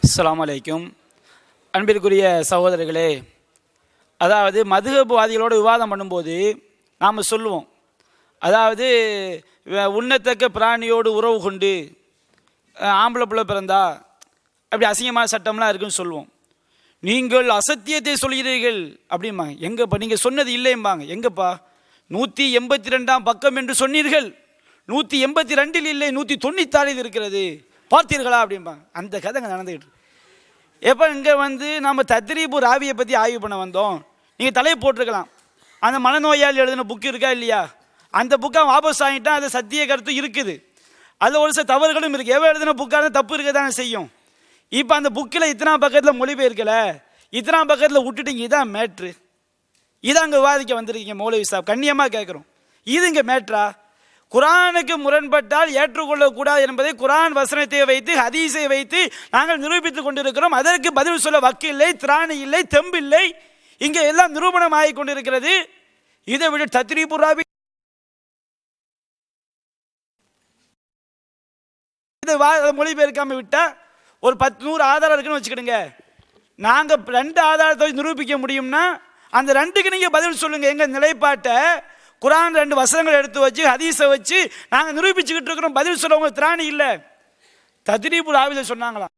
அஸ்ஸலாமு அலைக்கும். அன்பிற்குரிய சகோதரர்களே, அதாவது மதுஹப்வாதிகளோடு விவாதம் பண்ணும்போது நாம் சொல்லுவோம், அதாவது உண்ணத்தக்க பிராணியோடு உறவு கொண்டு ஆம்பளை பிள்ளை பிறந்தா அப்படி அசிங்கமான சட்டம்லாம் இருக்குன்னு சொல்லுவோம். நீங்கள் அசத்தியத்தை சொல்கிறீர்கள் அப்படிம்பாங்க. எங்கப்பா நீங்கள் சொன்னது இல்லைம்பாங்க. எங்கப்பா 182ஆம் பக்கம் என்று சொன்னீர்கள், 182 இல்லை 196 இருக்கிறது, பார்த்தீர்களா அப்படிம்பாங்க. அந்த கதை அங்கே நடந்துக்கிட்டு. எப்போ இங்கே நம்ம தத்ரீபு ராவியை பற்றி ஆய்வு பண்ண வந்தோம். நீங்கள் தலையை போட்டிருக்கலாம், அந்த மனநோயாளி எழுதின புக்கு இருக்கா இல்லையா, அந்த புக்கை வாபஸ் ஆகிட்டான். அது சத்திய கருத்து இருக்குது, அதில் ஒரு சில தவறுகளும் இருக்குது. எவ்வளோ எழுதின புக்காக தப்பு இருக்க தானே செய்யும். இப்போ அந்த புக்கில் இத்தனாம் பக்கத்தில் மொழிபெயர்க்கல, இத்தனாம் பக்கத்தில் விட்டுட்டீங்க. இதான் மேட்ரு, இதான் அங்கே விவாதிக்க வந்திருக்கீங்க மௌலவி சாப். கண்ணியமாக கேட்குறோம், இது இங்கே மேட்ரா? குரானுக்கு முரண்பட்டால் ஏற்றுக்கொள்ளக்கூடாது என்பதை குரான் வசனத்தை வைத்து ஹதீஸை வைத்து நாங்கள் நிரூபித்துக் கொண்டிருக்கிறோம். அதற்கு பதில் சொல்ல வக்கு இல்லை, திராணி இல்லை, தெம்பு இல்லை. இங்கே எல்லாம் நிரூபணம் ஆகி கொண்டிருக்கிறது. இதை விட தத்ரீபு ராவி மொழிபெயர்க்காம விட்டா ஒரு 10-100 ஆதாரம் இருக்குன்னு வச்சுக்கிடுங்க. நாங்கள் 2 ஆதாரத்தை நிரூபிக்க முடியும்னா அந்த 2க்கு நீங்கள் பதில் சொல்லுங்க. எங்கள் நிலைப்பாட்டை குரான் 2 வசனங்கள் எடுத்து வச்சு ஹதீஸை வச்சு நாங்கள் நிரூபிச்சுக்கிட்டு இருக்கிறோம். பதில் சொல்ல திராணி இல்லை. தத்ரீபு ராவில சொன்னாங்களாம்,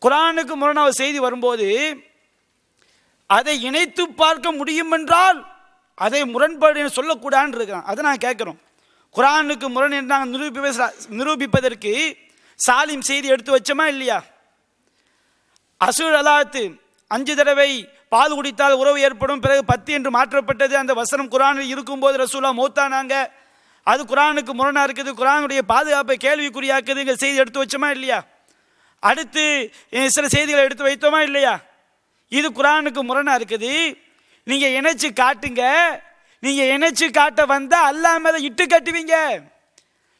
குரானுக்கு முரணான செய்தி வரும்போது அதை இணைத்து பார்க்க முடியும் என்றால் அதை முரண்பாடு சொல்லக்கூடாதுன்னு இருக்கிறான். அதை நான் கேட்குறோம். குரானுக்கு முரண் என்று நாங்கள் நிரூபிப்பதற்கு சாலிம் செய்தி எடுத்து வச்சோமா இல்லையா? அசுர் அலாத்து 5 தடவை பால் குடித்தால் உறவு ஏற்படும், பிறகு 10 என்று மாற்றப்பட்டது. அந்த வசனம் குரானில் இருக்கும்போது ரசூலா மௌத்தானாங்க. அது குரானுக்கு முரணா இருக்குது, குரானுடைய பாதுகாப்பை கேள்விக்குறியாக்குது. செய்தி எடுத்து வச்சோமா இல்லையா? அடுத்து சில செய்திகளை எடுத்து வைத்தோமா இல்லையா? இது குரானுக்கு முரணா இருக்குது, நீங்க இணைச்சு காட்டுங்க. நீங்க இணைச்சு காட்ட வந்தா அல்லாஹ் மேல இட்டு கட்டுவீங்க,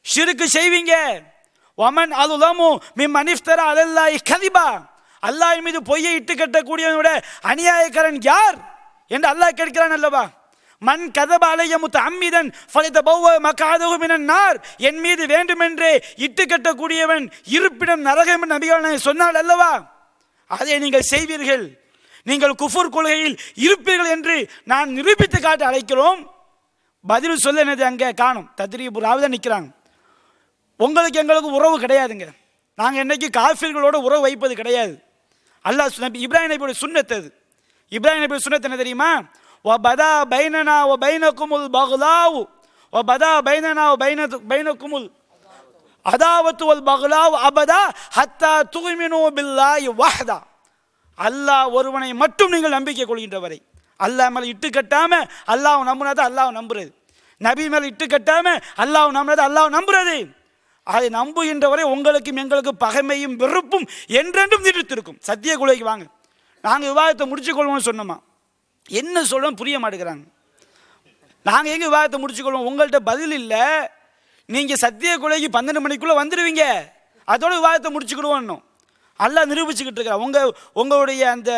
ஷிர்க் செய்வீங்க. வமன் அலுலமு மிம்மன் இஃப்தரா அலல்லாஹி கதிபா, அல்லாஹ் மீது பொய்யை இட்டு கட்டக்கூடியவனோட அநியாயக்காரன் யார் என்று அல்லாஹ் கேட்கிறான் அல்லவா? மன் கதப அலைய முத்தஅம்மிதன் ஃபலிதபவ்வ மக்அதஹு மினன் நார், என் மீது வேண்டுமென்றே இட்டு கட்டக்கூடியவன் இருப்பிடம் நரகம் என்று நபிகள் சொன்னார் அல்லவா? அதை நீங்கள் செய்வீர்கள், நீங்கள் குஃபர் கொள்கையில் இருப்பீர்கள் என்று நான் நிரூபித்து காட்ட அழைக்கிறோம். பதில் சொல்ல என்னது அங்கே காணும். தத்ரீபு ராவிதான் நிற்கிறாங்க. உங்களுக்கு எங்களுக்கு உறவு கிடையாதுங்க. நாங்கள் என்னைக்கு காஃபிர்களோட உறவு வைப்பது கிடையாது. அல்லாஹ் இப்ராஹிம் நபியோட சுன்னத் அது. இப்ராஹிம் நபியோட சுன்னத் என்ன தெரியுமா? வபதா பைனனா வ பைனகுமுல் பக்லாவு வபதா பைனனா வ பைனகுமுல் அதாவத்து வல் பக்லாவு அபதா ஹத்தா துமினு பில்லாஹி வஹ்தா. அல்லாஹ் ஒருவனை மட்டும் நீங்கள் நம்பிக்கை கொள்கின்றவரை, அல்லாஹ் மேலே இட்டு கட்டாம அல்லாஹ் நம்புனது அல்லாஹ் நம்புறது, நபி மேலே இட்டு கட்டாம அல்லாஹ் நம்புனது அல்லாஹ் நம்புறது. அதை நம்புகின்றவரை உங்களுக்கும் எங்களுக்கும் பகைமையும் வெறுப்பும் என்றென்றும் நீடித்திருக்கும். சத்திய கொலைக்கு வாங்க, நாங்கள் விவாதத்தை முடிச்சுக்கொள்வோம்னு சொன்னோமா? என்ன சொல்றோம் புரிய மாட்டேங்கிறாங்க. நாங்கள் எங்கே விவாதத்தை முடிச்சுக்கொள்வோம்? உங்கள்கிட்ட பதில் இல்லை. நீங்கள் சத்திய கொலைக்கு 12 மணிக்குள்ளே வந்துடுவீங்க, அதோட விவாதத்தை முடிச்சுக்கிடுவோம். அல்லாஹ் நிரூபிச்சுக்கிட்டு இருக்கிறார். உங்களுடைய அந்த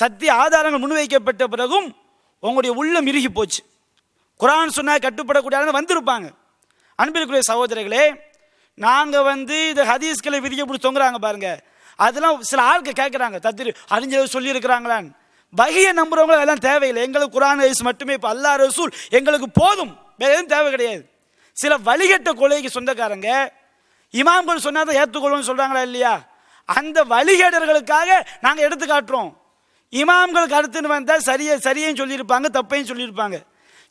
சத்திய ஆதாரங்கள் முன்வைக்கப்பட்ட பிறகும் உங்களுடைய உள்ளம் இறுகி போச்சு. குரான் சொன்னால் கட்டுப்படக்கூடாதுன்னு வந்திருப்பாங்க. அன்பிற்குரிய சகோதரர்களே, நாங்கள் இந்த ஹதீஸ்களை விதிக்க பிடிச்சி தொங்குறாங்க பாருங்க, அதெல்லாம் சில ஆட்கள் கேட்குறாங்க, அறிஞர் சொல்லி இருக்கிறாங்களான்னு. வகையை நம்புறவங்க அதெல்லாம் தேவையில்லை. எங்களுக்கு குரான் ஹதீஸ் மட்டுமே இப்போ அல்லாஹ் ரசூல் எங்களுக்கு போதும், வேற எதுவும் தேவை கிடையாது. சில வழிகட்ட கொலைக்கு சொந்தக்காரங்க இமாம்கள் சொன்னாதான் ஏற்றுக்கொள்ளும் சொல்றாங்களா இல்லையா? அந்த வழிகேடர்களுக்காக நாங்கள் எடுத்து காட்டுறோம். இமாம்களுக்கு அடுத்துன்னு வந்தால் சரியையும் சொல்லியிருப்பாங்க, தப்பையும் சொல்லியிருப்பாங்க.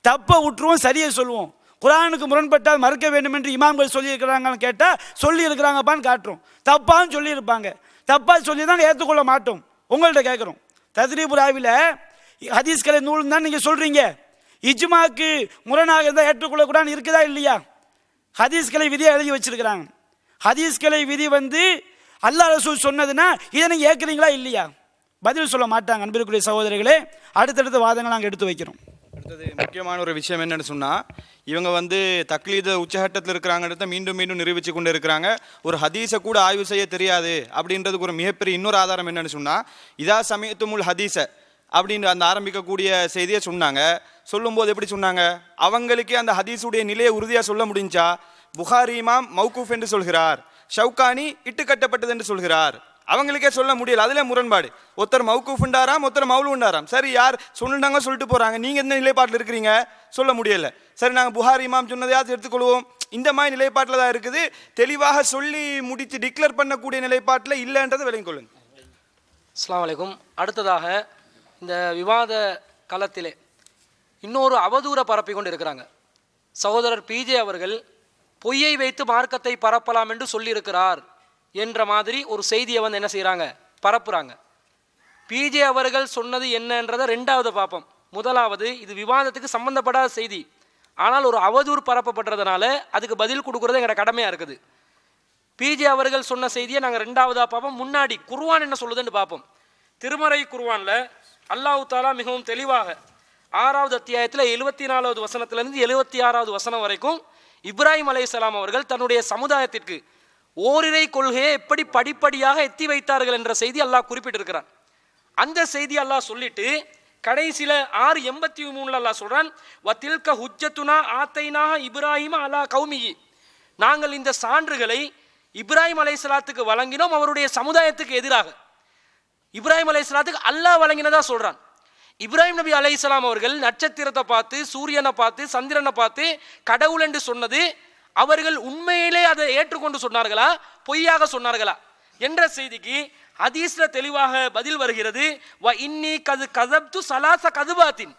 தப்பை விட்டுருவோம், சரியை சொல்லுவோம். குரானுக்கு முரண்பட்டால் மறுக்க வேண்டும் என்று இமாம்கள் சொல்லியிருக்கிறாங்கன்னு கேட்டால் சொல்லி இருக்கிறாங்கப்பான்னு காட்டுறோம். தப்பான்னு சொல்லியிருப்பாங்க, தப்பா சொல்லி தான் ஏற்றுக்கொள்ள மாட்டோம். உங்கள்கிட்ட கேட்குறோம், தத்ரீபு ராவில ஹதீஸ்களை நூல் தான் நீங்கள் சொல்றீங்க, இஜ்மாக்கு முரணாக இருந்தால் ஏற்றுக்கொள்ளக்கூடாதுன்னு இருக்குதா இல்லையா? ஹதீஸ்களை விதியை எழுதி வச்சிருக்கிறாங்க. ஹதீஸ்களை விதி அல்லாஹ் ரசூல் சொன்னதுன்னா இதை நீங்கள் ஏற்கிறீங்களா இல்லையா? பதில் சொல்ல மாட்டாங்க. அன்பிற்குரிய சகோதரர்களே, அடுத்தடுத்த வாதங்கள் நாங்கள் எடுத்து வைக்கிறோம். அடுத்தது முக்கியமான ஒரு விஷயம் என்னன்னு சொன்னால், இவங்க தக்லீத உச்சகட்டத்தில் இருக்கிறாங்கிறத மீண்டும் மீண்டும் நிரூபித்து கொண்டு இருக்கிறாங்க. ஒரு ஹதீஸை கூட ஆய்வு செய்ய தெரியாது அப்படின்றதுக்கு ஒரு மிகப்பெரிய இன்னொரு ஆதாரம் என்னன்னு சொன்னால், இதா சமயத்துமுல் ஹதீஸை அப்படின்ற அந்த ஆரம்பிக்கக்கூடிய செய்தியை சொன்னாங்க. சொல்லும்போது எப்படி சொன்னாங்க? அவங்களுக்கே அந்த ஹதீஸுடைய நிலையை உறுதியாக சொல்ல முடிஞ்சா? புகாரி இமாம் மௌகூஃப் என்று சொல்கிறார், ஷவுகானி இட்டு கட்டப்பட்டது என்று சொல்கிறார். அவங்களுக்கே சொல்ல முடியல, அதுல முரண்பாடு. ஒருத்தர் மௌகூஃப்ண்டாராம், ஒருத்தர் மௌலூண்டாராம். சரி, யார் சொல்லிட்டாங்க சொல்லிட்டு போறாங்க, நீங்க எந்த நிலைப்பாட்டில் இருக்கிறீங்க சொல்ல முடியல. சரி, நாங்கள் புகாரி இமாம் சொன்னதையாவது எடுத்துக்கொள்வோம். இந்த மாதிரி நிலைப்பாட்டில் தான் இருக்குது. தெளிவாக சொல்லி முடித்து டிக்ளேர் பண்ணக்கூடிய நிலைப்பாட்டில் இல்லைன்றதை விளங்கிக் கொள்ளுங்க. அஸ்ஸலாமு அலைக்கும். அடுத்ததாக இந்த விவாத களத்திலே இன்னொரு அவதூறை பரப்பி கொண்டு இருக்கிறாங்க. சகோதரர் பிஜே அவர்கள் பொய்யை வைத்து மார்க்கத்தை பரப்பலாம் என்று சொல்லியிருக்கிறார் என்ற மாதிரி ஒரு செய்தியை வந்து என்ன செய்கிறாங்க, பரப்புகிறாங்க. பிஜே அவர்கள் சொன்னது என்னன்றதை ரெண்டாவது பார்ப்போம். முதலாவது, இது விவாதத்துக்கு சம்பந்தப்படாத செய்தி, ஆனால் ஒரு அவதூறு பரப்பப்படுறதுனால அதுக்கு பதில் கொடுக்குறது எங்களோட கடமையாக இருக்குது. பிஜே அவர்கள் சொன்ன செய்தியை நாங்கள் ரெண்டாவதாக பார்ப்போம். முன்னாடி குர்ஆன் என்ன சொல்லுதுன்னு பார்ப்போம். திருமறை குர்ஆனில் அல்லாஹ் தஆலா மிகவும் தெளிவாக 6வது அத்தியாயத்தில் 74வது வசனத்திலிருந்து 76வது வசனம் வரைக்கும் இப்ராஹிம் அலைஹிஸ்ஸலாம் அவர்கள் தன்னுடைய சமுதாயத்திற்கு ஓரிரை கொள்கையை எப்படி படிப்படியாக எத்தி வைத்தார்கள் என்ற செய்தி அல்லாஹ் குறிப்பிட்டிருக்கிறான். அந்த செய்தி அல்லாஹ் சொல்லிட்டு கடைசியில் 6:83 அல்லாஹ் சொல்றான், வத்தில்க ஹுஜ்ஜத்துனா ஆத்தைனா இப்ராஹிம் அலா கௌமியி, நாங்கள் இந்த சான்றுகளை இப்ராஹிம் அலைஹிஸ்ஸலாத்துக்கு வழங்கினோம் அவருடைய சமுதாயத்துக்கு எதிராக. இப்ராஹிம் அலைஹிஸ்ஸலாத்துக்கு அல்லாஹ் வழங்கினதா சொல்றான். இப்ராஹிம் நபி அலைஹிஸ்ஸலாம் அவர்கள் நட்சத்திரத்தை பார்த்து, சூரியனை பார்த்து, சந்திரனை பார்த்து கடவுள் என்று சொன்னது அவர்கள் உண்மையிலே அதை ஏற்றுக்கொண்டு சொன்னார்களா, பொய்யாக சொன்னார்களா என்ற செய்திக்கு ஹதீஸ்ல தெளிவாக பதில் வருகிறது. வ இன்னி கதப்து சலாச கதுபாத்தின்,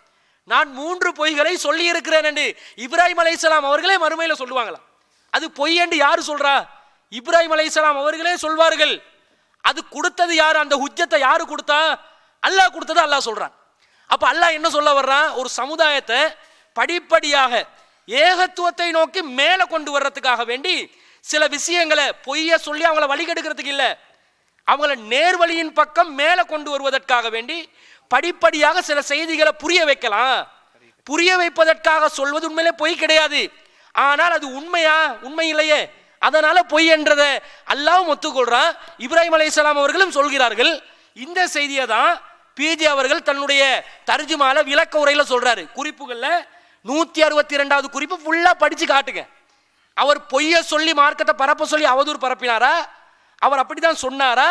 நான் 3 பொய்களை சொல்லி இருக்கிறேன் என்று இப்ராஹிம் அலைஹிஸ்ஸலாம் அவர்களே மறுமையில சொல்லுவாங்களா? அது பொய் என்று யாரு சொல்றா? இப்ராஹிம் அலைஹிஸ்ஸலாம் அவர்களே சொல்வார்கள். அது கொடுத்தது யாரு? அந்த ஹுஜ்ஜத்தை யாரு கொடுத்தா? அல்லாஹ் கொடுத்தது அல்லாஹ் சொல்றான். அப்ப அல்லாஹ் என்ன சொல்ல வர்றான்? ஒரு சமுதாயத்தை படிப்படியாக ஏகத்துவத்தை நோக்கி மேலே கொண்டு வர்றதுக்காக வேண்டி சில விஷயங்களை பொய்ய சொல்லி அவங்கள வழிகெடுக்கிறதுக்கு இல்லை, அவங்கள நேர்வழியின் பக்கம் மேலே கொண்டு வருவதற்காக வேண்டி படிப்படியாக சில செய்திகளை புரிய வைக்கலாம். புரிய வைப்பதற்காக சொல்வது உண்மையிலே பொய் கிடையாது, ஆனால் அது உண்மையா? உண்மை இல்லையே, அதனால பொய் என்றதை அல்லாஹ்வும் ஒத்துக்கொள்றான், இப்ராஹிம் அலைஹிஸ்ஸலாம் அவர்களும் சொல்கிறார்கள். இந்த செய்தியை தான் பிஜே அவர்கள் தன்னுடைய தர்ஜுமால விளக்க உரையில சொல்றாரு. குறிப்புகள்ல 162வது குறிப்பு ஃபுல்லா படிச்சு காட்டுங்க. அவர் பொய்ய சொல்லி மார்க்கத்தை பரப்ப சொல்லி அவதூறு பரப்பினாரா? அவர் அப்படிதான் சொன்னாரா?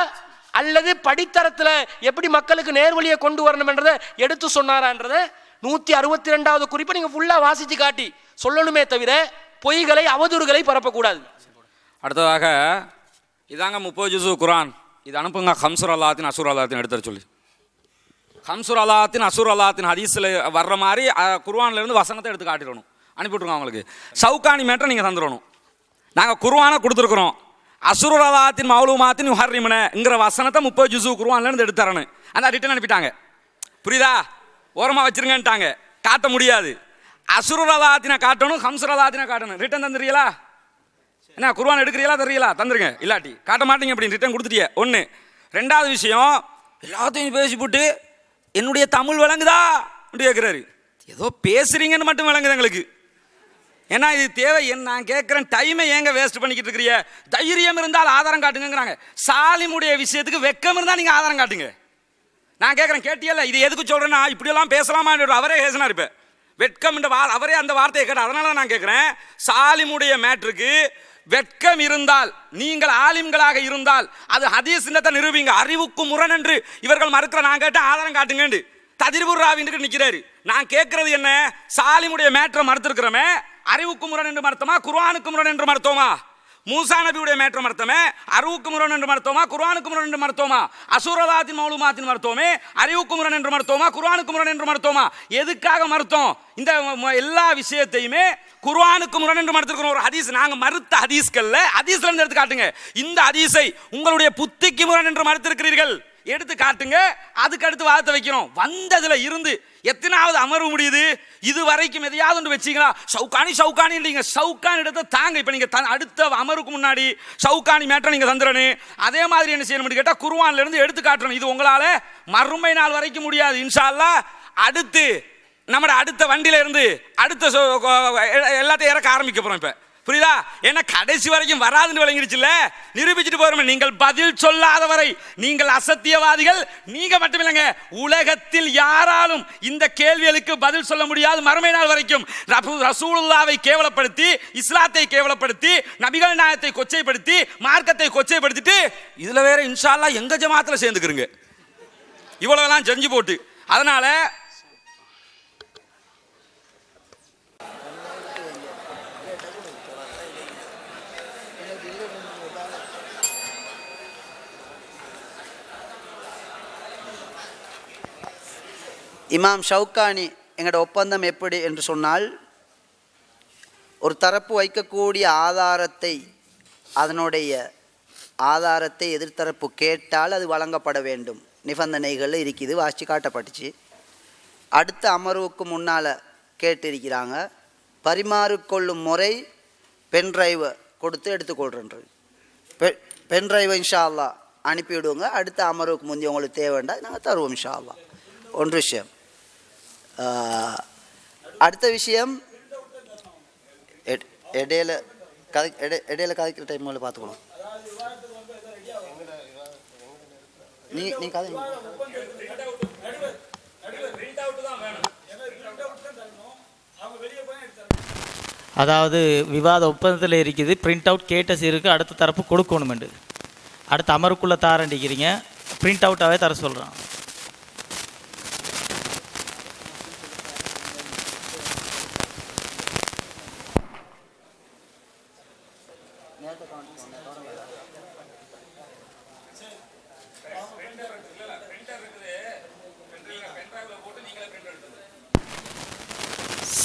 அல்லது படித்தரத்துல எப்படி மக்களுக்கு நேர்வழியை கொண்டு வரணும் என்றதை எடுத்து சொன்னாரான்றத 162வது குறிப்பை நீங்க ஃபுல்லா வாசிச்சு காட்டி சொல்லணுமே தவிர பொய்களை அவதூறுகளை பரப்பக்கூடாது. அடுத்ததாக இதாங்க 30 ஜுஸு குர்ஆன், இது அனுப்புங்க ஹம்சுர் அல்லாத்தின் அசூர் அல்லாத்தின் எடுத்துற சொல்லி. ஹம்சுர் அல்லாத்தின் அசூர் அல்லாத்தின் ஹதீஸில் வர்ற மாதிரி குர்ஆன்லேருந்து வசனத்தை எடுத்து காட்டிடணும், அனுப்பிவிட்ருங்க அவங்களுக்கு. சவுகானி மேட்டரை நீங்கள் தந்துடணும். நாங்கள் குர்ஆனை கொடுத்துருக்குறோம், அசூர் அல்லாத்தின் மௌலூமாத்தின் ஹர்ரிமனங்கிற வசனத்தை 30 ஜுஸு குர்ஆன்லேருந்து எடுத்து தரணும். அந்த ரிட்டன் அனுப்பிட்டாங்க, புரியுதா? ஓரமாக வச்சிருங்கன்ட்டாங்க, காட்ட முடியாது. அசூர் அல்லாத்தினை காட்டணும், ஹம்சுர் அல்லாத்தினை காட்டணும். ரிட்டன் தந்துடுறீங்களா? என்ன குர்ஆன் எடுக்கிறீங்களா? தர்றீங்களா? தந்துருங்க, இல்லாட்டி காட்ட மாட்டீங்க அப்படின்னு ரிட்டன் கொடுத்துட்டியே. ஒன்று. ரெண்டாவது விஷயம், எல்லாத்தையும் பேசி போட்டு என்னுடைய தமிழ் விளங்குதா அப்படி கேட்குறாரு. ஏதோ பேசுறீங்கன்னு மட்டும் விளங்குது எங்களுக்கு. ஏன்னா இது தேவை. நான் கேட்குறேன், டைமை ஏங்க வேஸ்ட் பண்ணிக்கிட்டு இருக்கிறீங்க? தைரியம் இருந்தால் ஆதாரம் காட்டுங்கிறாங்க. சாலிமுடைய விஷயத்துக்கு வெக்கம் இருந்தால் நீங்கள் ஆதாரம் காட்டுங்க. நான் கேட்குறேன், கேட்டியல்ல? இது எதுக்கு சொல்கிறேன்னா, இப்படியெல்லாம் பேசலாமா? அவரே பேசினார். இப்போ வெட்கம் என்ற அவரே அந்த வார்த்தையை கேட்டார். அதனால நான் கேட்குறேன், சாலிமுடைய மேட்ருக்கு வெட்கம் இருந்தால், நீங்கள் ஆலிம்களாக இருந்தால் அது ஹதீஸ் நிரூபிங்க. அறிவுக்கு முரண் என்று இவர்கள் மறுக்கிற நான் கேட்ட ஆதாரம் காட்டுங்க. ததிர்புர் ராவின்னு நிற்கிறாரு. நான் கேட்கறது என்ன, சாலிமுடைய மேட்டரை மறுத்திருக்கிறோமே, அறிவுக்கு முரண் என்று மறுத்தோமா, குர்ஆனுக்கு முரண் என்று மறுத்தோமா? மூசா நபியுடைய மேட்டரை மறுத்தோமே, அறிவுக்கு முரண் என்று மறுத்தோமா, குர்ஆனுக்கு முரண் என்று மறுத்தோமா? அசூரலாத்தின் மௌலூமாத்தின் மறுத்தோமே, அறிவுக்கு முரண் என்று மறுத்தோமா, குர்ஆனுக்கு முரண் என்று மறுத்தோமா? எதுக்காக மறுத்தோம்? இந்த எல்லா விஷயத்தையுமே குர்ஆனுக்கு முரண் என்று மறுத்திருக்கிறோம். ஒரு ஹதீஸ் நாங்க மறுத்த ஹதீஸ்கள்ல ஹதீஸ்ல இருந்து எடுத்து காட்டுங்க. இந்த ஹதீஸை உங்களுடைய புத்திக்கு முரண் என்று மறுத்திருக்கிறீர்கள், எடுத்து காட்டுங்க. அதுக்கு அடுத்து வாதத்தை வைக்கிறோம். வந்ததுல இருந்து எத்தனாவது அமர்வு முடியுது? இது வரைக்கும் எதையாவது ஒன்று வச்சிங்களா? ஷவுகானி ஷவுகானி இல்லைங்க, ஷவுகானி இடத்தை தாங்க. இப்போ நீங்க அடுத்த அமர்வுக்கு முன்னாடி ஷவுகானி மேட்டரை நீங்க தந்துடணும். அதே மாதிரி என்ன செய்யணும் கேட்டால் குர்ஆன்ல இருந்து எடுத்து காட்டணும். இது உங்களால மறுமை நாள் வரைக்கும் முடியாது. இன்ஷா அல்லாஹ் அடுத்து நம்ம அடுத்த வண்டியில இருந்து அடுத்த எல்லாத்தையும் இறக்க ஆரம்பிக்க போறோம். இப்போ புரியுதா? ஏன்னா கடைசி வரைக்கும் வராதுன்னு விளங்கிடுச்சுல்ல, நிரூபிச்சுட்டு போறோம். நீங்கள் பதில் சொல்லாத வரை நீங்கள் அசத்தியவாதிகள். நீங்க மட்டும் இல்லைங்க, உலகத்தில் யாராலும் இந்த கேள்விகளுக்கு பதில் சொல்ல முடியாது மறுமை நாள் வரைக்கும். ரசூலுல்லாவை கேவலப்படுத்தி, இஸ்லாத்தை கேவலப்படுத்தி, நபிகள் நாயகத்தை கொச்சைப்படுத்தி, மார்க்கத்தை கொச்சைப்படுத்திட்டு இதுல வேற இன்ஷா அல்லாஹ் எங்க ஜமாத்துல சேர்ந்துக்கிறீங்க. இவ்வளவுலாம் செஞ்சு போட்டு அதனால இமாம் ஷவுக்கானி எங்களோட ஒப்பந்தம் எப்படி என்று சொன்னால், ஒரு தரப்பு வைக்கக்கூடிய அதனுடைய ஆதாரத்தை எதிர்த்தரப்பு கேட்டால் அது வழங்கப்பட வேண்டும். நிபந்தனைகள் இருக்குது, வாசித்து காட்டப்பட்டுச்சு. அடுத்த அமர்வுக்கு முன்னால் கேட்டிருக்கிறாங்க. பரிமாறிக்கொள்ளும் முறை பென்ட்ரைவை கொடுத்து எடுத்துக்கொள்கின்றது. பென்ட்ரைவை இன்ஷா அல்லாஹ் அனுப்பிவிடுவோங்க. அடுத்த அமர்வுக்கு முந்தைய உங்களுக்கு தேவைண்டா நாங்கள் தருவோம் இன்ஷா அல்லாஹ். ஒன்று விஷயம். அடுத்த விஷயம், இடையில கதைக்கிற டைம் பார்த்துக்கணும். நீ கதை அதாவது விவாத ஒப்பந்தத்தில் இருக்குது, பிரிண்ட் அவுட் கேட்டஸ் இருக்குது, அடுத்த தரப்பு கொடுக்கணுமெண்டு. அடுத்த அமருக்குள்ளே தாரண்டிக்கிறீங்க, பிரிண்ட் அவுட்டாகவே தர சொல்கிறான்.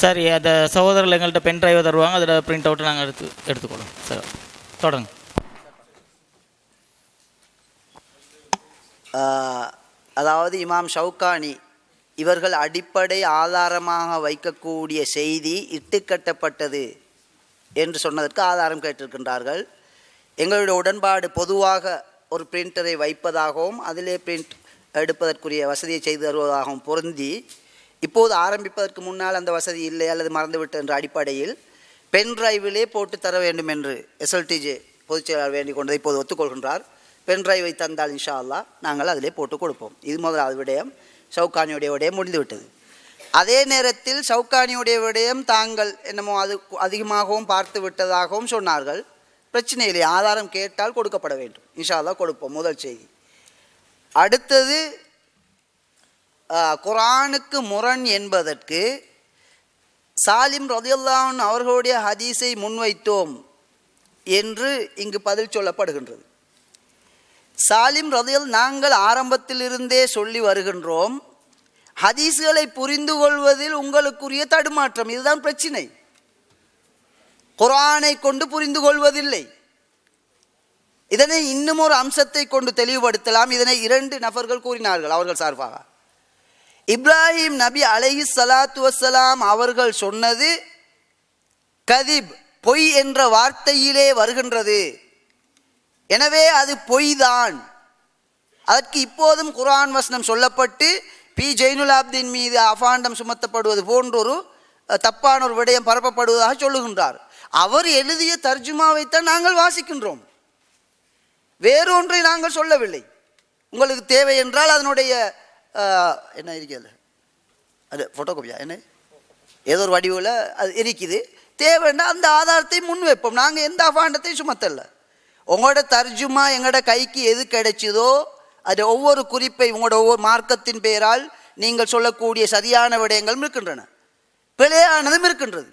சரி, அந்த சகோதரர்கள் எங்கள்கிட்ட பென் டிரைவை தருவாங்க, அதில் பிரிண்ட் அவுட்டை நாங்கள் எடுத்துக்கொள்ளும். சரி, தொடங்க. அதாவது இமாம் ஷவுக்கானி இவர்கள் அடிப்படை ஆதாரமாக வைக்கக்கூடிய செய்தி இட்டுக்கட்டப்பட்டது என்று சொன்னதற்கு ஆதாரம் கேட்டிருக்கின்றார்கள். எங்களுடைய உடன்பாடு பொதுவாக ஒரு பிரிண்டரை வைப்பதாகவும் அதிலே பிரிண்ட் எடுப்பதற்குரிய வசதியை செய்து தருவதாகவும் பொருந்தி, இப்போது ஆரம்பிப்பதற்கு முன்னால் அந்த வசதி இல்லை அல்லது மறந்துவிட்டு என்ற அடிப்படையில் பென் டிரைவிலே போட்டு தர வேண்டும் என்று எஸ்எல்டிஜே பொதுச் செயலாளர் வேண்டிக் கொண்டதை இப்போது ஒத்துக்கொள்கின்றார். பென் டிரைவை தந்தால் இன்ஷா அல்லாஹ் நாங்கள் அதிலே போட்டு கொடுப்போம். இது முதலாவது விடயம். ஷவுக்கானியுடைய விடயம் முடிந்துவிட்டது. அதே நேரத்தில் ஷவுக்கானியுடைய விடயம் தாங்கள் என்னமோ அது அதிகமாகவும் பார்த்து விட்டதாகவும் சொன்னார்கள். பிரச்சனை இல்லை, ஆதாரம் கேட்டால் கொடுக்கப்பட வேண்டும். இன்ஷா அல்லாஹ் கொடுப்போம். முதல் செய்தி. அடுத்தது, குர்ஆனுக்கு முரண் என்பதற்கு சாலிம் ரலியல்லாஹு அன்ஹு அவர்களுடைய ஹதீஸை முன்வைத்தோம் என்று இங்கு பதில் சொல்லப்படுகின்றது. சாலிம் ரலியல்லாஹு நாங்கள் ஆரம்பத்திலிருந்தே சொல்லி வருகின்றோம், ஹதீஸ்களை புரிந்து கொள்வதில் உங்களுக்குரிய தடுமாற்றம், இதுதான் பிரச்சினை. குர்ஆனை கொண்டு புரிந்து கொள்வதில்லை. இதனை இன்னும் ஒரு அம்சத்தை கொண்டு தெளிவுபடுத்தலாம். இதனை 2 நபர்கள் கூறினார்கள் அவர்கள் சார்பாக. இப்ராஹிம் நபி அலைஹி ஸலாத்து வஸ்ஸலாம் அவர்கள் சொன்னது கதிப், பொய் என்ற வார்த்தையிலே வருகின்றது. எனவே அது பொய் தான். அதற்கு இப்போதும் குர்ஆன் வசனம் சொல்லப்பட்டு பி ஜெயினுல் ஆப்தீன் மீது அபாண்டம் சுமத்தப்படுவது போன்றொரு தப்பான ஒரு விடயம் பரப்பப்படுவதாக சொல்லுகின்றார். அவர் எழுதிய தர்ஜுமாவைத்தான் நாங்கள் வாசிக்கின்றோம், வேறொன்றை நாங்கள் சொல்லவில்லை. உங்களுக்கு தேவை என்றால் அதனுடைய என்ன இருக்கிறது, அது ஃபோட்டோகாப்பியா என்ன ஏதோ ஒரு வடிவில் அது இருக்குது, தேவைன்னா அந்த ஆதாரத்தை முன் வைப்போம். நாங்கள் எந்த அபாண்டத்தையும் சுமத்தல்ல. உங்களோட தர்ஜுமா எங்களோட கைக்கு எது கிடைச்சதோ அது ஒவ்வொரு குறிப்பை உங்களோட ஒவ்வொரு மார்க்கத்தின் பெயரால் நீங்கள் சொல்லக்கூடிய சரியான விடயங்களும் இருக்கின்றன, பிழையானதும் இருக்கின்றது.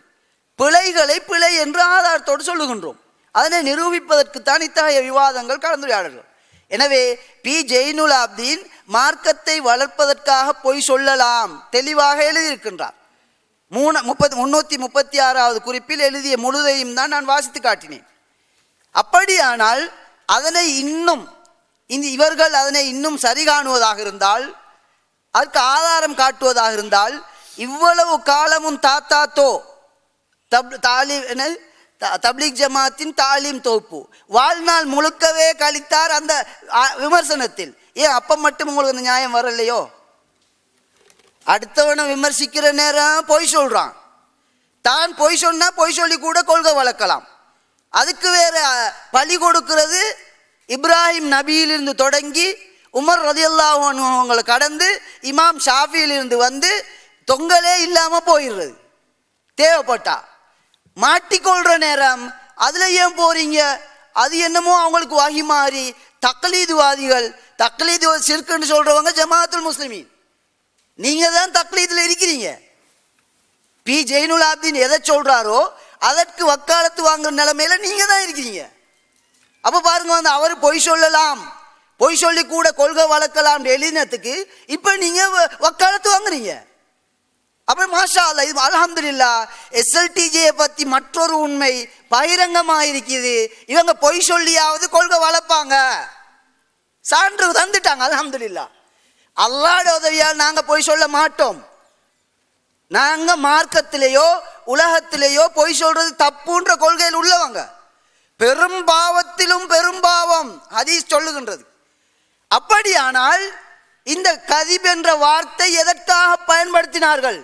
பிழைகளை பிழை என்று ஆதாரத்தோடு சொல்லுகின்றோம். அதனை நிரூபிப்பதற்குத்தான் இத்தகைய விவாதங்கள், கலந்துரையாடல்கள். எனவே பி ஜெயினுல் ஆப்தீன் மார்க்கத்தை வளர்ப்பதற்காக பொய் சொல்லலாம் தெளிவாக எழுதியிருக்கின்றார். 336வது குறிப்பில் எழுதிய முழுதையும் தான் நான் வாசித்து காட்டினேன். அப்படியானால் அதனை இன்னும் இவர்கள் அதனை இன்னும் சரி காணுவதாக இருந்தால், அதற்கு ஆதாரம் காட்டுவதாக இருந்தால், இவ்வளவு காலமும் தாத்தாத்தோ தப்லீக் ஜமாத்தின் தாலீம் தொகுப்பு வாழ்நாள் முழுக்கவே கழித்தார் அந்த விமர்சனத்தில். ஏன் அப்ப மட்டும் உங்களுக்கு அந்த நியாயம் வரலையோ? அடுத்தவனை விமர்சிக்கிற நேரம் பொய் சொல்றான். தான் பொய் சொன்னா பொய் சொல்லி கூட கொள்கை வளர்க்கலாம். அதுக்கு வேற பலி கொடுக்கிறது இப்ராஹிம் நபியிலிருந்து தொடங்கி உமர் ரலியல்லாஹு அன்ஹு அவங்களை கடந்து இமாம் ஷாஃபியிலிருந்து வந்து தொங்கலே இல்லாமல் போயிடுறது. தேவைப்பட்டா மாட்டிக்கொள்கிற நேரம் அதில் ஏன் போகிறீங்க? அது என்னமோ அவங்களுக்கு வகி மாறி தக்லீதுவாதிகள், தக்லீது சிறுக்குன்னு சொல்கிறவங்க ஜமாஅத்துல் முஸ்லிமீன். நீங்கள் தான் தக்லீதில் இருக்கிறீங்க. பி ஜெயினுல் ஆப்தீன் எதை சொல்கிறாரோ அதற்கு வக்காலத்து வாங்குற நிலைமையில நீங்கள் தான் இருக்கிறீங்க. அப்போ பாருங்க, வந்து அவர் பொய் சொல்லலாம், பொய் சொல்லி கூட கொள்கை வளர்க்கலாம் எழுதினத்துக்கு இப்போ நீங்கள் வக்காலத்து வாங்குறீங்க. அப்போ மாஷா அல்லா, இது அல்ஹம்துலில்லாஹ். எஸ்எல்டிஜே பற்றி மற்றொரு உண்மை பகிரங்கமாக இருக்குது. இவங்க பொய் சொல்லியாவது கொள்கை வளர்ப்பாங்க, சான்று தந்துட்டாங்க. அல்ஹம்துலில்லாஹ். அல்லாஹ்வுடைய உதவியால் நாங்கள் பொய் சொல்ல மாட்டோம். நாங்கள் மார்க்கத்திலேயோ உலகத்திலேயோ பொய் சொல்றது தப்புன்ற கொள்கையில் உள்ளவங்க. பெரும் பாவத்திலும் பெரும் பாவம் ஹதீஸ் சொல்லுகின்றது. அப்படியானால் இந்த கதிப் என்ற வார்த்தை எதற்காக பயன்படுத்தினார்கள்?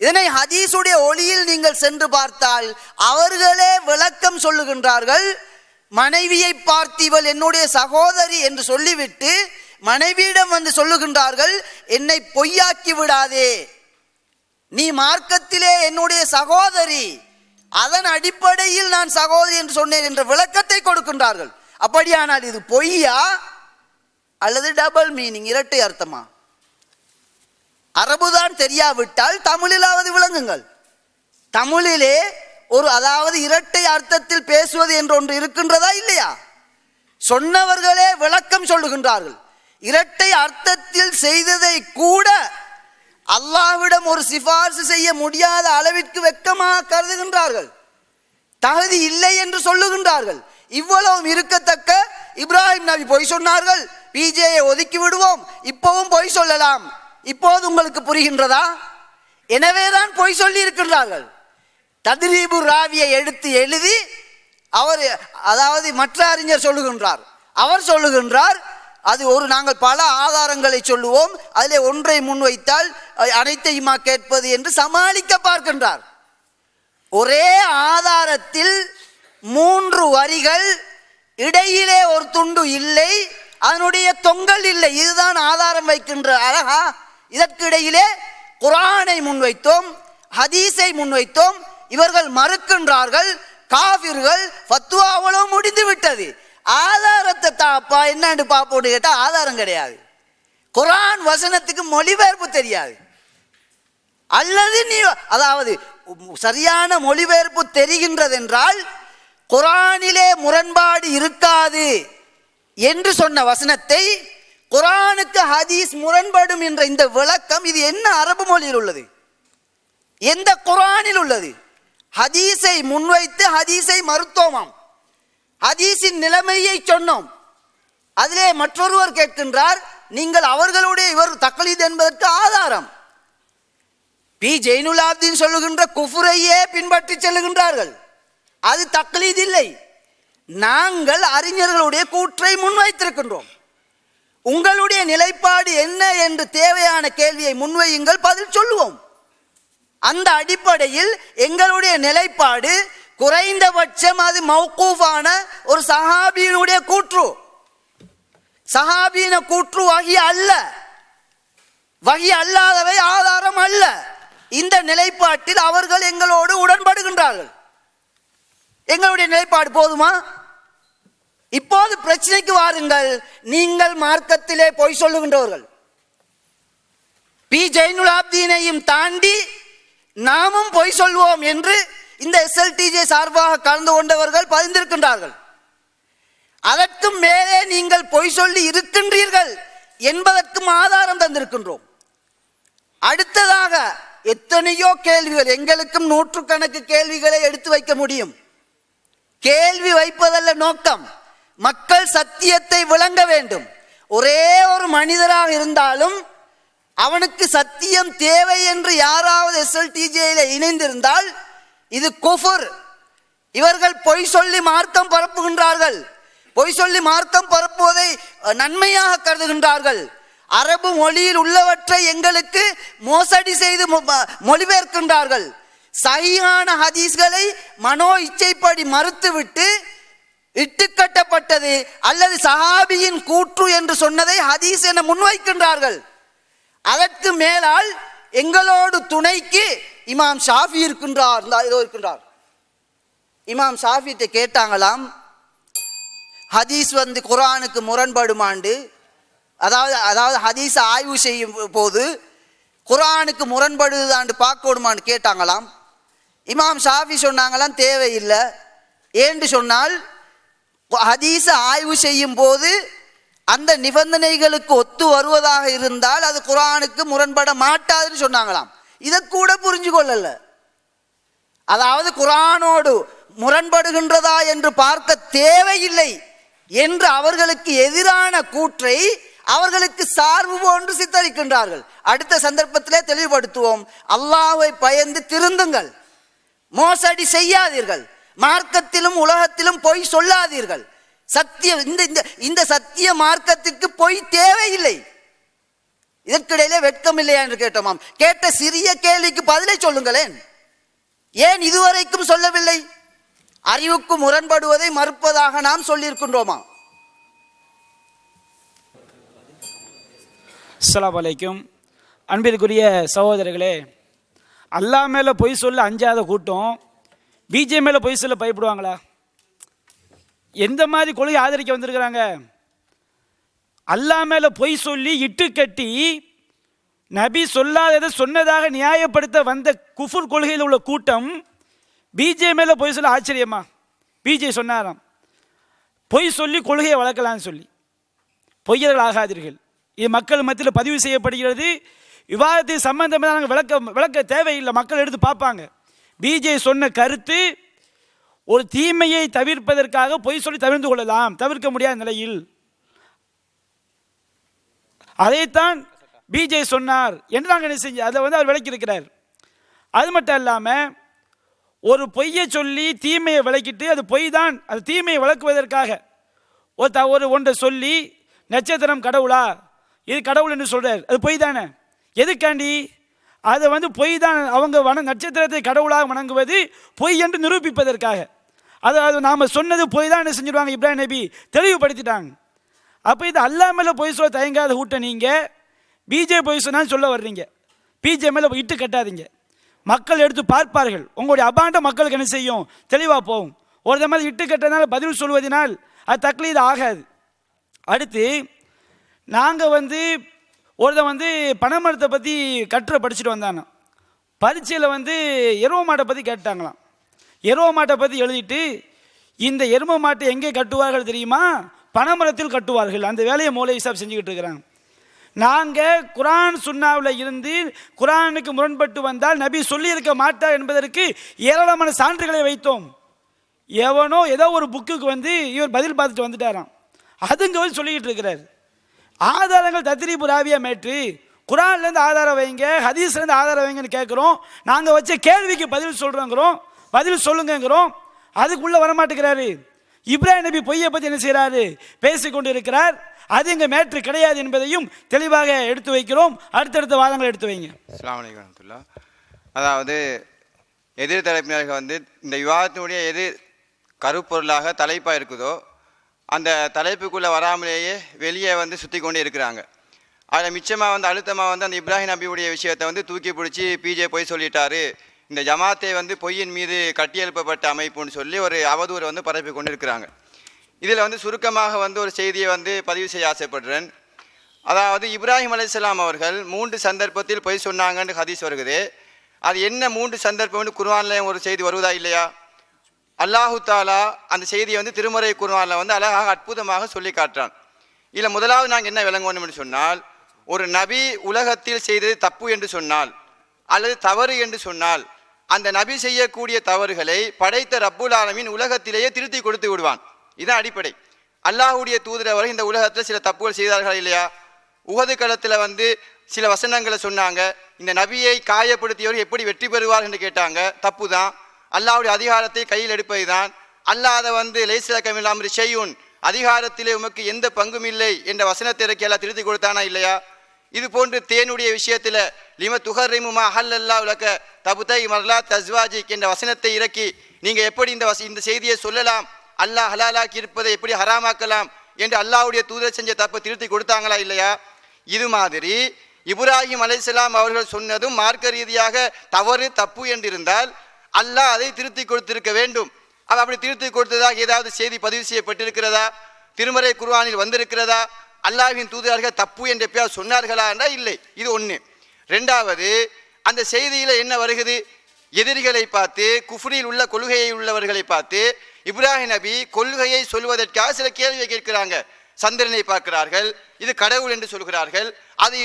இதனை ஹதீஸுடைய ஒளியில் நீங்கள் சென்று பார்த்தால் அவர்களே விளக்கம் சொல்லுகின்றார்கள். மனைவியை பார்த்து இவள் என்னுடைய சகோதரி என்று சொல்லிவிட்டு மனைவியிடம் வந்து சொல்லுகின்றார்கள், என்னை பொய்யாக்கி விடாதே, நீ மார்க்கத்திலே என்னுடைய சகோதரி, அதன் அடிப்படையில் நான் சகோதரி என்று சொன்னேன் என்ற விளக்கத்தை கொடுக்கின்றார்கள். அப்படியானால் இது பொய்யா அல்லது டபுள் மீனிங், இரட்டை அர்த்தமா? அரபுதான் தெரியாவிட்டால் தமிழிலாவது விளங்குங்கள். தமிழிலே ஒரு அதாவது இரட்டை அர்த்தத்தில் பேசுவது என்று ஒன்று இருக்கின்றதா இல்லையா? சொன்னவர்களே விளக்கம் சொல்லுகின்றார்கள். இரட்டை அர்த்தத்தில் செய்ததை கூட அல்லாஹ்விடம் ஒரு சிபார்சு செய்ய முடியாத அளவிற்கு வெட்கமாக கருதுகின்றார்கள், தகுதி இல்லை என்று சொல்லுகின்றார்கள். இவ்வளவும் இருக்கத்தக்க இப்ராஹிம் நபி பொய் சொன்னார்கள், பிஜேயை ஒதுக்கி விடுவோம், இப்பவும் பொய் சொல்லலாம். இப்போது உங்களுக்கு புரிகின்றதா? எனவேதான் பொய் சொல்லி இருக்கின்றார்கள். தத்ரீபு ராவியை எடுத்து எழுதி அவர் அதாவது மற்ற அறிஞர் சொல்லுகின்றார், அவர் சொல்லுகின்றார், அது ஒரு நாங்கள் பல ஆதாரங்களை சொல்லுவோம், அதிலே ஒன்றை முன்வைத்தால் அனைத்தையுமா கேட்பது என்று சமாளிக்க பார்க்கின்றார். ஒரே ஆதாரத்தில் 3 வரிகள், இடையிலே ஒரு துண்டு இல்லை, அதனுடைய தொங்கல் இல்லை. இதுதான் ஆதாரம் வைக்கின்ற அழகா? இதற்கு இடையிலே குர்ஆனை முன்வைத்தோம், ஹதீஸை முன்வைத்தோம், இவர்கள் மறுக்கின்றார்கள், காஃபிர்கள், ஃபத்வாவளோ முடிந்து விட்டது. ஆதாரத்தை தாப்பா என்னன்னு பாப்போன்னு கேட்டால் ஆதாரம் கிடையாது. குர்ஆன் வசனத்துக்கு மொழிபெயர்ப்பு தெரியாது. அல்லது நீ அதாவது சரியான மொழிபெயர்ப்பு தெரிகின்றது என்றால் குர்ஆனிலே முரண்பாடு இருக்காது என்று சொன்ன வசனத்தை குர்ஆனுக்கு ஹதீஸ் முரண்படும் என்ற இந்த விளக்கம், இது என்ன அரபு மொழியில் உள்ளது? எந்த குர்ஆனில் உள்ளது? ஹதீஸை முன்வைத்து ஹதீஸை மறுத்தோமாம், ஹதீஸின் நிலைமையை சொன்னோம். அதிலே மற்றொருவர் கேட்கின்றார், நீங்கள் அவர்களுடைய இவர் தக்லீத் என்பதற்கு ஆதாரம்? பி ஜெயினுல் ஆப்தீன் சொல்லுகின்ற குஃபுரையே பின்பற்றி செல்லுகின்றார்கள். அது தக்லீத் இல்லை. நாங்கள் அறிஞர்களுடைய கூற்றை முன்வைத்திருக்கின்றோம். உங்களுடைய நிலைப்பாடு என்ன என்று தேவையான கேள்வியை முன்வையுங்கள், பதில் சொல்லுவோம். அந்த அடிப்படையில் எங்களுடைய நிலைப்பாடு குறைந்தபட்சம் அது மௌகூஃபான ஒரு சஹாபியினுடைய கூற்று. சஹாபியின கூற்று வஹி அல்ல, வஹி அல்லாதவை ஆதாரம் அல்ல. இந்த நிலைப்பாட்டில் அவர்கள் எங்களோடு உடன்படுகின்றார்கள். எங்களுடைய நிலைப்பாடு போதுமா? இப்போது பிரச்சனைக்கு வாருங்கள். நீங்கள் மார்க்கத்திலே பொய் சொல்லுகின்றவர்கள், பி ஜெயினுல் ஆப்தீனையும் தாண்டி நாமும் பொய் சொல்வோம் என்று இந்த எஸ்எல்டிஜே சார்பாக கலந்து கொண்டவர்கள் பதிந்திருக்கின்றார்கள். அதற்கும் மேலே நீங்கள் பொய் சொல்லி இருக்கின்றீர்கள் என்பதற்கும் ஆதாரம் தந்திருக்கின்றோம். அடுத்ததாக எத்தனையோ கேள்விகள், எங்களுக்கும் நூற்றுக்கணக்கு கேள்விகளை எடுத்து வைக்க முடியும். கேள்வி வைப்பதல்ல நோக்கம், மக்கள் சத்தியத்தை விளங்க வேண்டும். ஒரே ஒரு மனிதராக இருந்தாலும் அவனுக்கு சத்தியம் தேவை என்று யாராவது எஸ்எல்டிஜேயில் இணைந்திருந்தால் இது குஃபுர். இவர்கள் பொய் சொல்லி மார்க்கம் பரப்புகின்றார்கள், பொய் சொல்லி மார்க்கம் பரப்புவதை நன்மையாக கருதுகின்றார்கள். அரபு மொழியில் உள்ளவற்றை எங்களுக்கு மோசடி செய்து மொழிபெயர்க்கின்றார்கள். சஹீஹான ஹதீஸ்களை மனோ இச்சைப்படி மறுத்துவிட்டு இட்டுக்கட்டப்பட்டது அல்லது சஹாபியின் கூற்று என்று சொன்னதை ஹதீஸ் என முன்வைக்கின்றார்கள். அதற்கு மேலால் எங்களோடு துணைக்கு இமாம் ஷாஃபி இருக்கின்றார். இமாம் ஷாஃபிட்ட கேட்டாங்களாம், ஹதீஸ் குர்ஆனுக்கு முரண்படுமாண்டு, அதாவது ஹதீஸ் ஆய்வு செய்யும் போது குர்ஆனுக்கு முரண்படுதாண்டு பார்க்கணுமான்னு கேட்டாங்களாம். இமாம் ஷாஃபி சொன்னாங்களாம், தேவையில்லை. ஏன்னு சொன்னால் ஹதீஸை ஆய்வு செய்யும் போது அந்த நிபந்தனைகளுக்கு ஒத்து வருவதாக இருந்தால் அது குர்ஆனுக்கு முரண்பட மாட்டாதுன்னு சொன்னாங்களாம். இதை கூட புரிஞ்சு கொள்ளல. அதாவது குர்ஆனோடு முரண்படுகின்றதா என்று பார்க்க தேவையில்லை என்று அவர்களுக்கு எதிரான கூற்றை அவர்களுக்கு சார்பு போன்று சித்தரிக்கின்றார்கள். அடுத்த சந்தர்ப்பத்திலே தெளிவுபடுத்துவோம். அல்லாஹ்வை பயந்து திருந்துங்கள், மோசடி செய்யாதீர்கள், மார்க்கத்திலும் உலகத்திலும் பொய் சொல்லாதீர்கள். சத்தியம் இந்த சத்திய மார்க்கத்திற்கு பொய் தேவையில்லை. இதற்கிடையிலே வெட்கம் இல்லையா என்று கேட்டோமாம். கேட்ட சிறிய கேள்விக்கு பதிலை சொல்லுங்களேன். ஏன் இதுவரைக்கும் சொல்லவில்லை? அறிவுக்கு முரண்படுவதை மறுப்பதாக நாம் சொல்லியிருக்கின்றோமா? அஸ்ஸலாமு அலைக்கும். அன்பிற்குரிய சகோதரர்களே, அல்லாஹ் மேலே பொய் சொல்ல அஞ்சாத கூட்டம் பிஜே மேலே பொய் சொல்ல பயப்படுவாங்களா? எந்த மாதிரி கொள்கை ஆதரிக்க வந்திருக்கிறாங்க? அல்லாஹ் மேலே பொய் சொல்லி இட்டு கட்டி நபி சொல்லாததை சொன்னதாக நியாயப்படுத்த வந்த குஃபுர் கொள்கையில் உள்ள கூட்டம் பிஜே மேலே பொய் சொல்ல ஆச்சரியமா? பிஜே சொன்னாராம், பொய் சொல்லி கொள்கையை வளர்க்கலான்னு சொல்லி. பொய்யர்கள் ஆகாதீர்கள், இது மக்கள் மத்தியில் பதிவு செய்யப்படுகிறது. விவாதத்தை சம்பந்தமாக நாங்கள் விளக்க தேவையில்லை, மக்கள் எடுத்து பார்ப்பாங்க. பிஜே சொன்ன கருத்து ஒரு தீமையை தவிர்ப்பதற்காக பொய் சொல்லி தவிர்த்து கொள்ளலாம், தவிர்க்க முடியாத நிலையில். அதைத்தான் பிஜே சொன்னார் என்று நாங்கள் என்ன செஞ்சோம், அதை அவர் விளக்கியிருக்கிறார். அது மட்டும் இல்லாமல் ஒரு பொய்யை சொல்லி தீமையை விளக்கிட்டு அது பொய் தான், அது தீமையை விளக்குவதற்காக ஒரு ஒன்றை சொல்லி நட்சத்திரம் கடவுளா, இது கடவுள் என்று சொல்கிறார், அது பொய் தானே. எதுக்காண்டி? அதை பொய் தான், அவங்க நட்சத்திரத்தை கடவுளாக வணங்குவது பொய் என்று நிரூபிப்பதற்காக. அது நாம் சொன்னது பொய் தான் செஞ்சுடுவாங்க. இப்ராஹிம் நபி தெளிவுபடுத்திட்டாங்க. அப்போ இது அல்லாஹ் மேலே பொய் சொல்ல தயங்காத கூட்ட நீங்கள் பிஜே பொய் சொன்னாலும் சொல்ல வர்றீங்க. பிஜே மேலே இட்டு கட்டாதீங்க, மக்கள் எடுத்து பார்ப்பார்கள். உங்களுடைய அபாண்ட மக்களுக்கு என்ன செய்யும், தெளிவாக போகும். ஒரு மாதிரி இட்டு கட்டதுனால பதில் சொல்வதனால் அது தக்லீது ஆகாது. அடுத்து நாங்கள் ஒருத்தன் பனைமரத்தை பற்றி கட்டுரை படிச்சுட்டு வந்தானோ, பரீட்சையில் எரும மாட்டை பற்றி கேட்டாங்களாம். எரும மாட்டை பற்றி எழுதிட்டு, இந்த எரும மாட்டை எங்கே கட்டுவார்கள் தெரியுமா? பனைமரத்தில் கட்டுவார்கள். அந்த வேலையை மௌலவி சாப் செஞ்சுக்கிட்டு இருக்கிறாங்க. நாங்கள் குரான் சுன்னாவில் இருந்து குரானுக்கு முரண்பட்டு வந்தால் நபி சொல்லியிருக்க மாட்டார் என்பதற்கு ஏராளமான சான்றுகளை வைத்தோம். எவனோ ஏதோ ஒரு புக்குக்கு இவர் பதில் பார்த்துட்டு வந்துட்டாராம், அதுங்க சொல்லிக்கிட்டு இருக்கிறார். ஆதாரங்கள் தத்ரீபு ராவியா மேற்று, குரான்லேருந்து ஆதாரம் வைங்க, ஹதீஸ்லேருந்து ஆதாரம் வைங்கன்னு கேட்குறோம். நாங்கள் வச்ச கேள்விக்கு பதில் சொல்கிறோங்கிறோம், பதில் சொல்லுங்கிறோம். அதுக்குள்ளே வரமாட்டேங்கிறாரு. இப்ராஹிம் நபி பொய்யை பற்றி என்ன செய்கிறாரு, பேசிக்கொண்டு இருக்கிறார். அது எங்கள் மேற்று கிடையாது என்பதையும் தெளிவாக எடுத்து வைக்கிறோம். அடுத்தடுத்த வாதங்களை எடுத்து வைங்க. அஸ்ஸலாமு அலைக்கும் வரஹ்மத்துல்லாஹ். அதாவது எதிர் தரப்பினர்கள் இந்த விவாதத்தினுடைய எது கருப்பொருளாக தலைப்பாக இருக்குதோ அந்த தலைப்புக்குள்ளே வராமலேயே வெளியே சுற்றி கொண்டே இருக்கிறாங்க. அதில் மிச்சமாக அழுத்தமாக அந்த இப்ராஹிம் நபியுடைய விஷயத்தை தூக்கி பிடிச்சி பிஜே பொய் சொல்லிட்டாரு, இந்த ஜமாத்தை பொய்யின் மீது கட்டியெழுப்பப்பட்ட அமைப்புன்னு சொல்லி ஒரு அவதூறு பரப்பி கொண்டு இருக்கிறாங்க. இதில் சுருக்கமாக ஒரு செய்தியை பதிவு செய்ய ஆசைப்படுறேன். அதாவது இப்ராஹிம் அலைஹிஸ்ஸலாம் அவர்கள் 3 சந்தர்ப்பத்தில் பொய் சொன்னாங்கன்னு ஹதீஸ் வருகிறது. அது என்ன 3 சந்தர்ப்பம்னு குர்ஆனில் ஒரு செய்தி வருவதா இல்லையா? அல்லாஹு தாலா அந்த செய்தியை திருமறை குர்ஆனில் அழகாக அற்புதமாக சொல்லி காட்டுறான். இதில் முதலாவது நாங்கள் என்ன விளங்கணும் என்று சொன்னால், ஒரு நபி உலகத்தில் செய்தது தப்பு என்று சொன்னால் அல்லது தவறு என்று சொன்னால் அந்த நபி செய்யக்கூடிய தவறுகளை படைத்த ரப்புல் ஆலமீன் உலகத்திலேயே திருத்தி கொடுத்து விடுவான். இதுதான் அடிப்படை. அல்லாஹ்வுடைய தூதர் அவர்கள் இந்த உலகத்தில் சில தப்புகள் செய்தார்கள் இல்லையா? உஹது களத்தில் சில வசனங்களை சொன்னாங்க. இந்த நபியை காயப்படுத்தியவர் எப்படி வெற்றி பெறுவார் என்று கேட்டாங்க. தப்பு தான். அல்லாஹ்வுடைய அதிகாரத்தை கையில் எடுப்பது தான். அல்லாஹ் லைஸலக ஷைஉன், அதிகாரத்திலே உமக்கு எந்த பங்கும் இல்லை என்ற வசனத்தை இறக்கி எல்லாம் திருத்தி கொடுத்தானா இல்லையா? இது போன்று தேனுடைய விஷயத்தில் லிம துஹர்ரிமுமா அஹல்லல்லாஹு லக தபுதை மர்லா தஸ்வாஜிக் என்ற வசனத்தை இறக்கி நீங்கள் எப்படி இந்த செய்தியை சொல்லலாம், அல்லாஹ் ஹலாலாக்கி இருப்பதை எப்படி ஹராமாக்கலாம் என்று அல்லாஹ்வுடைய தூதர் செஞ்ச தப்பை திருத்தி கொடுத்தாங்களா இல்லையா? இது மாதிரி இப்ராஹிம் அலைஹிஸ்ஸலாம் அவர்கள் சொன்னதும் மார்க்க ரீதியாக தவறு தப்பு என்றிருந்தால் அல்லாஹ் அதை திருத்தி கொடுத்திருக்க வேண்டும். அப்படி திருத்தி கொடுத்ததாக ஏதாவது செய்தி பதிவு செய்யப்பட்டிருக்கிறதா? திருமறை குர்ஆனில் வந்திருக்கிறதா? அல்லாஹ்வின் தூதர்கள் தப்பு என்று எப்பயாவது சொன்னார்களா என்றால் இல்லை. இது ஒன்று. ரெண்டாவது, அந்த செய்தியில் என்ன வருகிறது? எதிரிகளை பார்த்து, குஃப்ரில் உள்ள கொள்கையை உள்ளவர்களை பார்த்து இப்ராஹிம் நபி கொள்கையை சொல்வதற்காக சில கேள்வியை கேட்கிறாங்க. சந்திரனை பார்க்கிறார்கள், இது கடவுள் என்று சொல்கிறார்கள். அது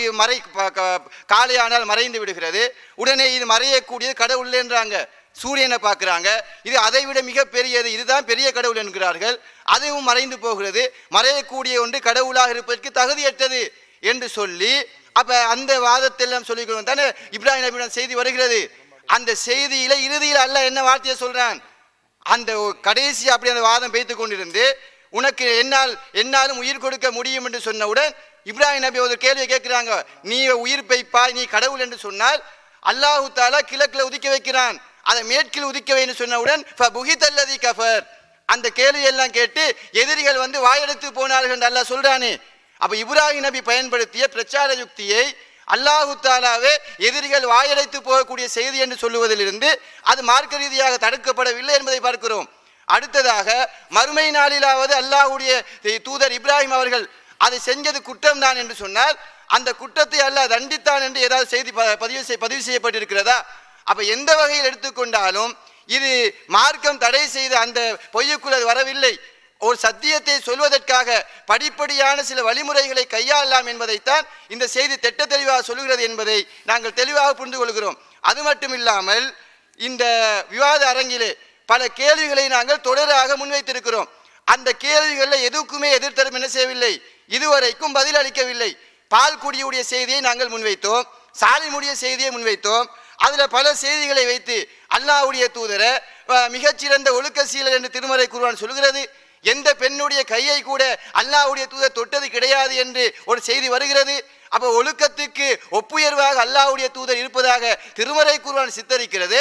காலையானால் மறைந்து விடுகிறது, உடனே இது மறையக்கூடியது கடவுள் என்றாங்க. சூரியனை பார்க்குறாங்க, இது அதை விட மிக பெரியது, இதுதான் பெரிய கடவுள் என்கிறார்கள். அதுவும் மறைந்து போகிறது, மறையக்கூடிய ஒன்று கடவுளாக இருப்பதற்கு தகுதியற்றது என்று சொல்லி அப்ப அந்த வாதத்தெல்லாம் சொல்லிக்கணும் தானே இப்ராஹிம் நபியுடன் செய்தி வருகிறது. அந்த செய்தியில இறுதியில் அல்லாஹ் என்ன வார்த்தையை சொல்றான்? அந்த கடைசி அப்படி அந்த வாதம் பேய்த்து கொண்டிருந்து உனக்கு என்னாலும் உயிர் கொடுக்க முடியும் என்று சொன்னவுடன் இப்ராஹிம் நபி ஒரு கேள்வியை கேட்கிறாங்க, நீ உயிர் பெய்ப்பாய், நீ கடவுள் என்று சொன்னால் அல்லாஹு தாலா கிழக்கில் உதிக்க வைக்கிறான், அதை மேற்கில் உதிக்க வைன்னு சொன்னவுடன் ஃபபுஹிதல்லதி கஃபர், அந்த கேள்வியெல்லாம் கேட்டு எதிரிகள் வாயெடுத்து போனார்கள் என்று அல்லாஹ் சொல்றானே. அப்ப இப்ராஹிம் நபி பயன்படுத்திய பிரச்சார யுக்தியை அல்லாஹு தாலாவே எதிரிகள் வாயடைத்து போகக்கூடிய செய்தி என்று சொல்லுவதிலிருந்து அது மார்க்க ரீதியாக தடுக்கப்படவில்லை என்பதை பார்க்கிறோம். அடுத்ததாக மறுமை நாளிலாவது அல்லாஹ்வுடைய தூதர் இப்ராஹிம் அவர்கள் அதை செஞ்சது குற்றம் தான் என்று சொன்னால் அந்த குற்றத்தை அல்லாஹ் தண்டித்தான் என்று ஏதாவது செய்தி பதிவு செய்யப்பட்டிருக்கிறதா? அப்ப எந்த வகையில் எடுத்துக்கொண்டாலும் இது மார்க்கம் தடை செய்த அந்த பொய்யுக்குள் அது வரவில்லை. ஒரு சத்தியத்தை சொல்வதற்காக படிப்படியான சில வழிமுறைகளை கையாளலாம் என்பதைத்தான் இந்த செய்தி திட்ட தெளிவாக சொல்கிறது என்பதை நாங்கள் தெளிவாக புரிந்து கொள்கிறோம். அது மட்டும் இல்லாமல் இந்த விவாத அரங்கிலே பல கேள்விகளை நாங்கள் தொடராக முன்வைத்திருக்கிறோம். அந்த கேள்விகளில் எதுக்குமே எதிர்த்தரப்பு என்ன செய்யவில்லை, இதுவரைக்கும் பதில் அளிக்கவில்லை. பால்குடியுடைய செய்தியை நாங்கள் முன்வைத்தோம், சாலிமுடைய செய்தியை முன்வைத்தோம். அதுல பல செய்திகளை வைத்து அல்லாஹ்வுடைய தூதரை மிகச்சிறந்த ஒழுக்க சீலர் என்று திருமறை குர்ஆன் சொல்கிறது. எந்த பெண்ணுடைய கையை கூட அல்லாஹ்வுடைய தூதர் தொட்டது கிடையாது என்று ஒரு செய்தி வருகிறது. அப்ப ஒழுக்கத்துக்கு ஒப்புயர்வாக அல்லாஹ்வுடைய தூதர் இருப்பதாக திருமறை குர்ஆன் சித்தரிக்கிறது.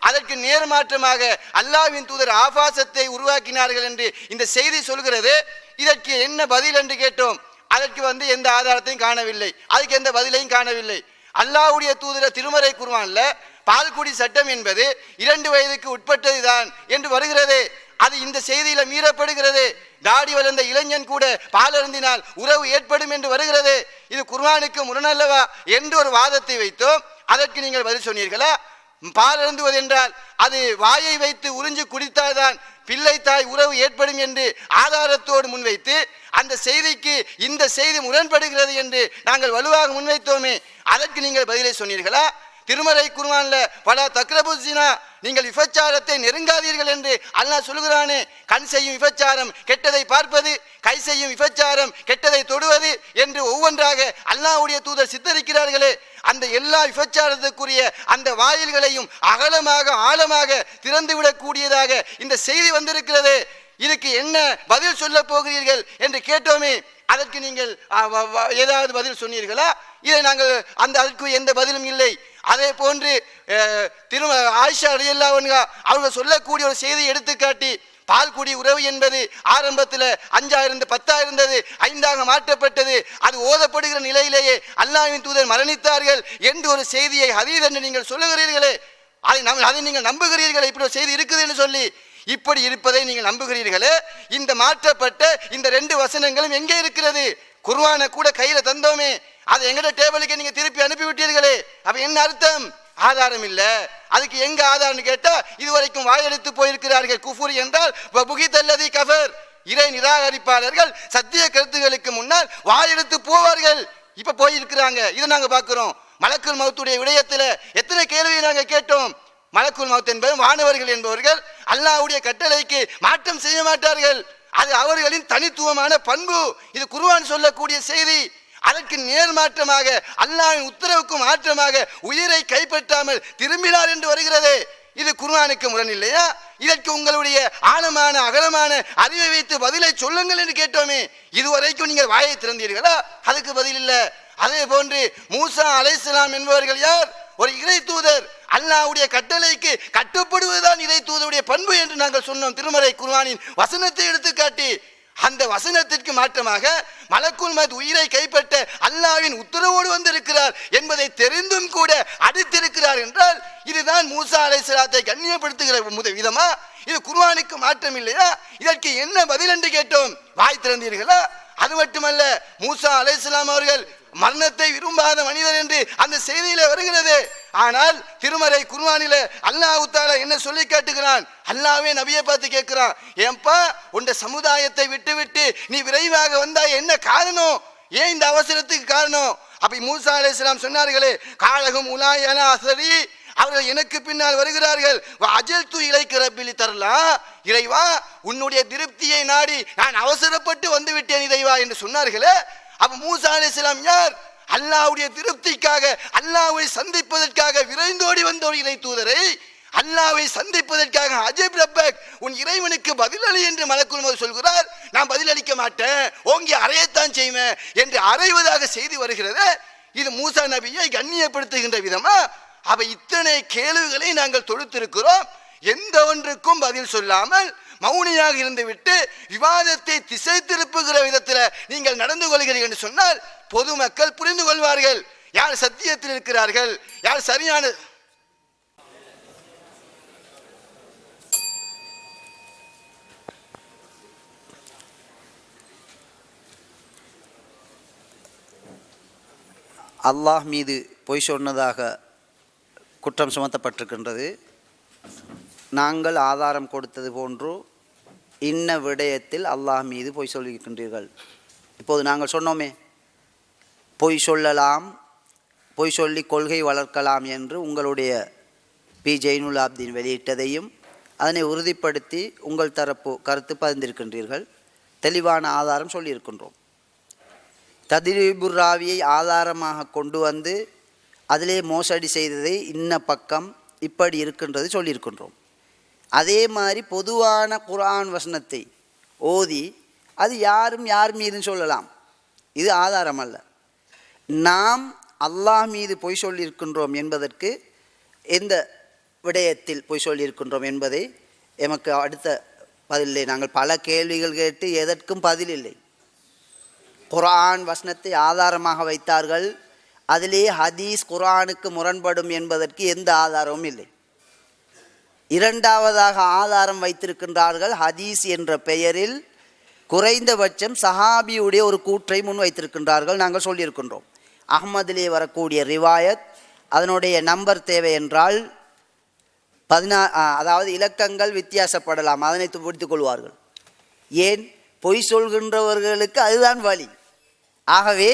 அதற்கு நேர்மாற்றமாக அல்லாஹ்வின் தூதர் ஆபாசத்தை உருவாக்கினார்கள் என்று இந்த செய்தி சொல்கிறது. இதற்கு என்ன பதில் என்று கேட்டோம். அதற்கு எந்த ஆதாரத்தையும் காணவில்லை, அதுக்கு எந்த பதிலையும் காணவில்லை. அல்லாஹ்வுடைய தூதர் திருமறை குர்ஆன்ல பால்குடி சட்டம் என்பது 2 வயதுக்கு உட்பட்டதுதான் என்று வருகிறது. அது இந்த செய்தியில மீறப்படுகிறது. தாடி வளர்ந்த இளைஞன் கூட பால் அருந்தினால் உறவு ஏற்படும் என்று வருகிறது. இது குர்ஆனுக்கு முரணல்லவா என்று ஒரு வாதத்தை வைத்தோம். அதற்கு நீங்கள் பதில் சொன்னீர்களா? பால் அருந்துவது என்றால் அது வாயை வைத்து உறிஞ்சு குடித்தால்தான் பிள்ளை தாய் உறவு ஏற்படும் என்று ஆதாரத்தோடு முன்வைத்து அந்த செய்திக்கு இந்த செய்தி முரண்படுகிறது என்று நாங்கள் வலுவாக முன்வைத்தோமே, அதற்கு நீங்கள் பதிலை சொன்னீர்களா? திருமறை குர்ஆன்ல பல தக்ரபு ஸினா, நீங்கள் விபச்சாரத்தை நெருங்காதீர்கள் என்று அல்லாஹ் சொல்கிறானே. கண் செய்யும் விபச்சாரம் கெட்டதை பார்ப்பது, கை செய்யும் விபச்சாரம் கெட்டதை தொடுவது என்று ஒவ்வொன்றாக அல்லாஹ்வுடைய தூதர் சித்தரிக்கிறார்களே. அந்த எல்லா விபச்சாரத்துக்குரிய அந்த வாயில்களையும் அகலமாக ஆழமாக திறந்துவிடக் கூடியதாக இந்த செய்தி வந்திருக்கிறது. இதுக்கு என்ன பதில் சொல்ல போகிறீர்கள் என்று கேட்டோமே, அதற்கு நீங்கள் ஏதாவது பதில் சொன்னீர்களா? இதை நாங்கள் அதற்கு எந்த பதிலும் இல்லை. அதே போன்று ஆயிஷா ரலியல்லாஹு அன்ஹா அவர்கள் சொல்லக்கூடிய ஒரு செய்தியை எடுத்துக்காட்டி, பால்குடி உறவு என்பது ஆரம்பத்தில் 5 இருந்து 10 இருந்தது, 5 மாற்றப்பட்டது. அது ஓதப்படுகிற நிலையிலேயே அல்லாஹ்வின் தூதர் மரணித்தார்கள் என்று ஒரு செய்தியை ஹதீஸ் என்று நீங்கள் சொல்லுகிறீர்களே, அதை நீங்கள் நம்புகிறீர்களே? இப்படி ஒரு செய்தி இருக்குது என்று சொல்லி இப்படி இருப்பதை நீங்கள் நம்புகிறீர்களே? இந்த மாற்றப்பட்ட இந்த 2 வசனங்களும் எங்கே இருக்கிறது? குர்ஆனை கூட கையில தந்தோமே, அதை எங்கட டேபிளுக்கு நீங்க திருப்பி அனுப்பிவிட்டீர்களே. அப்ப என்ன அர்த்தம்? ஆதாரம் இல்ல. அதுக்கு எங்க ஆதாரம் கேட்டா இதுவரைக்கும் வாயெடுத்து போயிருக்கிறார்கள். குஃபுர் என்றால் வபுகிதல்லதி கஃபர், இறை நிராகரிப்பாளர்கள் சத்திய கருத்துகளுக்கு முன்னால் வாயெடுத்து போவார்கள். இப்ப போயிருக்கிறாங்க. இதை நாங்க பார்க்கிறோம். மலக்குல் மௌத்துடைய விடயத்துல எத்தனை கேள்வியை நாங்க கேட்டோம். மலக்குல் மௌத் என்பது வானவர்கள் என்பவர்கள் அல்லாஹ்வுடைய கட்டளைக்கு மாற்றம் செய்ய மாட்டார்கள். அது அவர்களின் தனித்துவமான பண்பு. இது குர்ஆன் சொல்லக்கூடிய செய்தி. அதற்கு நேர்மாற்றமாக அல்லாஹ்வின் உத்தரவுக்கு மாற்றமாக உயிரை கைப்பற்றாமல் திரும்பினார் என்று வருகிறது. இது குர்ஆனுக்கு முரண் இல்லையா? இதற்கு உங்களுடைய ஆழமான அகலமான அறிவை வைத்து பதிலை சொல்லுங்கள் என்று கேட்டோமே, இதுவரைக்கும் நீங்கள் வாயை திறந்தீர்களா? அதுக்கு பதில் இல்லை. அதே போன்று மூசா அலைஹிஸ்ஸலாம் என்பவர்கள் யார்? ஒரு இறை தூதர். அல்லாஹ்வுடைய கட்டளைக்கு கட்டுப்படுவதுதான் இறை தூதருடைய பண்பு என்று நாங்கள் சொன்னோம். திருமறை குர்ஆனின் வசனத்தை எடுத்துக்காட்டி அந்த வசனத்திற்கு மாற்றமாக மலக்குல் மௌத் உயிரை கைப்பற்ற அல்லாஹ்வின் உத்தரவோடு வந்திருக்கிறார் என்பதை தெரிந்தும் கூட அடுத்திருக்கிறார் என்றால் இதுதான் மூசா அலைஹிஸ்ஸலாத்தை கண்ணியப்படுத்துகிற விதமா? இது குர்ஆனுக்கு மாற்றம் இல்லையா? இதற்கு என்ன பதில் என்று கேட்டோம். வாய் திறந்தீர்களா? அது மட்டுமல்ல, மூசா அலைஹிஸ்ஸலாம் அவர்கள் மரணத்தை விரும்பாத மனிதர் என்று அந்த செய்தியில வருகிறது. ஆனால் திருமறை குர்ஆனிலே அல்லாஹ் தஆலா என்ன சொல்லி காட்டுகிறான்? அல்லாஹ்வே நபியை பார்த்து கேட்கிறான், ஏன்பா உன்னுடைய சமுதாயத்தை விட்டு நீ விரைவாக வந்தாய், என்ன காரணம்? ஏன் இந்த அவசரத்துக்கு காரணம்? அப்ப மூசா அலைஹிஸ்ஸலாம் சொன்னார்களே, காலகும் உலாயனா அசரி, அவர்கள் எனக்கு பின்னால் வருகிறார்கள். அஜல் து இலைக்கு ரப்பிலி தரலாம், இறைவா உன்னுடைய திருப்தியை நாடி நான் அவசரப்பட்டு வந்து விட்டேன் இறைவா என்று சொன்னார்களே. அப்ப மூசா அலைஹிஸ்ஸலாம் யார்? அல்லாஹ்வுடைய திருப்திக்காக, அல்லாஹ்வை சந்திப்பதற்காக விரைந்தோடி வந்த ஒரு இறை தூதரை, அல்லாஹ்வை சந்திப்பதற்காக அஜிப் ரப்பக், உன் இறைவனுக்கு பதிலளி என்று மலக்குல் மௌத் சொல்கிறார். நான் பதிலளிக்க மாட்டேன், ஓங்கி அறையத்தான் செய்வேன் என்று அறைவதாக செய்தி வருகிறது. இது மூசா நபியை கண்ணியப்படுத்துகின்ற விதமா? அப்ப இத்தனை கேள்விகளை நாங்கள் தொடுத்திருக்கிறோம். எந்த ஒன்றுக்கும் பதில் சொல்லாமல் மௌனியாக இருந்துவிட்டு விவாதத்தை திசை திருப்புகிற விதத்தில் நீங்கள் நடந்து கொள்கிறீர்கள் என்று சொன்னால் பொதுமக்கள் புரிந்து கொள்வார்கள் யார் சத்தியத்தில் இருக்கிறார்கள், யார் சரியான. அல்லாஹ் மீது பொய் சொன்னதாக குற்றம் சுமத்தப்பட்டிருக்கின்றது. நாங்கள் ஆதாரம் கொடுத்தது போன்று இன்ன விடயத்தில் அல்லாஹ் மீது பொய் சொல்லியிருக்கின்றீர்கள். இப்போது நாங்கள் சொன்னோமே, பொய் சொல்லலாம், பொய் சொல்லி கொள்கை வளர்க்கலாம் என்று உங்களுடைய பி ஜெயினுல் ஆப்தீன் வெளியிட்டதையும் அதனை உறுதிப்படுத்தி உங்கள் தரப்பு கருத்து பதிந்திருக்கின்றீர்கள். தெளிவான ஆதாரம் சொல்லியிருக்கின்றோம். தத்ரீபுர் ராவியை ஆதாரமாக கொண்டு வந்து அதிலே மோசடி செய்ததை இன்ன பக்கம் இப்படி இருக்கின்றது சொல்லியிருக்கின்றோம். அதே மாதிரி பொதுவான குர்ஆன் வசனத்தை ஓதி அது யாரும் யார் மீதுன்னு சொல்லலாம், இது ஆதாரம் அல்ல. நாம் அல்லாஹ் மீது பொய் சொல்லியிருக்கின்றோம் என்பதற்கு எந்த விடயத்தில் பொய் சொல்லியிருக்கின்றோம் என்பதை எமக்கு அடுத்த பதிலில்லை. நாங்கள் பல கேள்விகள் கேட்டு எதற்கும் பதில் இல்லை. குர்ஆன் வசனத்தை ஆதாரமாக வைத்தார்கள், அதிலே ஹதீஸ் குர்ஆனுக்கு முரண்படும் என்பதற்கு எந்த ஆதாரமும் இல்லை. இரண்டாவதாக ஆதாரம் வைத்திருக்கின்றார்கள், ஹதீஸ் என்ற பெயரில் குறைந்தபட்சம் சஹாபியுடைய ஒரு கூற்றை முன் வைத்திருக்கின்றார்கள். நாங்கள் சொல்லியிருக்கின்றோம், அஹ்மதிலே வரக்கூடிய ரிவாயத் அதனுடைய நம்பர் தேவை என்றால் அதாவது இலக்கங்கள் வித்தியாசப்படலாம், அதனை பிடித்துக் கொள்வார்கள். ஏன்? பொய் சொல்கின்றவர்களுக்கு அதுதான் வழி. ஆகவே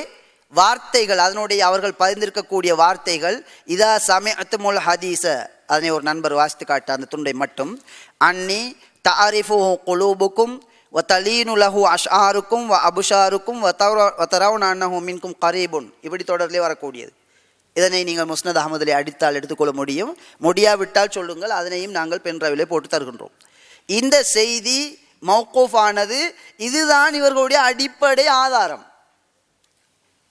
வார்த்தைகள், அதனுடைய அவர்கள் பதிந்திருக்கக்கூடிய வார்த்தைகள், இதா சமிஅத்துமுல் ஹதீஸ, அதனை ஒரு நண்பர் வாசித்து காட்ட அந்த துண்டை மட்டும், அன்னி தஅரிஃபு குலூபுக்கும் வ தலீனு லஹு அஷ்ஆருக்கும் வ அபுஷாருக்கும் வ தரவுன அன்னஹு மின்கும் கரீபுன், இப்படி தொடரிலே வரக்கூடியது. இதனை நீங்கள் முஸ்னத் அஹமதிலே அடித்தால் எடுத்துக்கொள்ள முடியும், முடியாவிட்டால் சொல்லுங்கள், அதனையும் நாங்கள் பென்ட்ரைவிலே போட்டு தருகின்றோம். இந்த செய்தி மௌகூஃபானது, இதுதான் இவர்களுடைய அடிப்படை ஆதாரம்.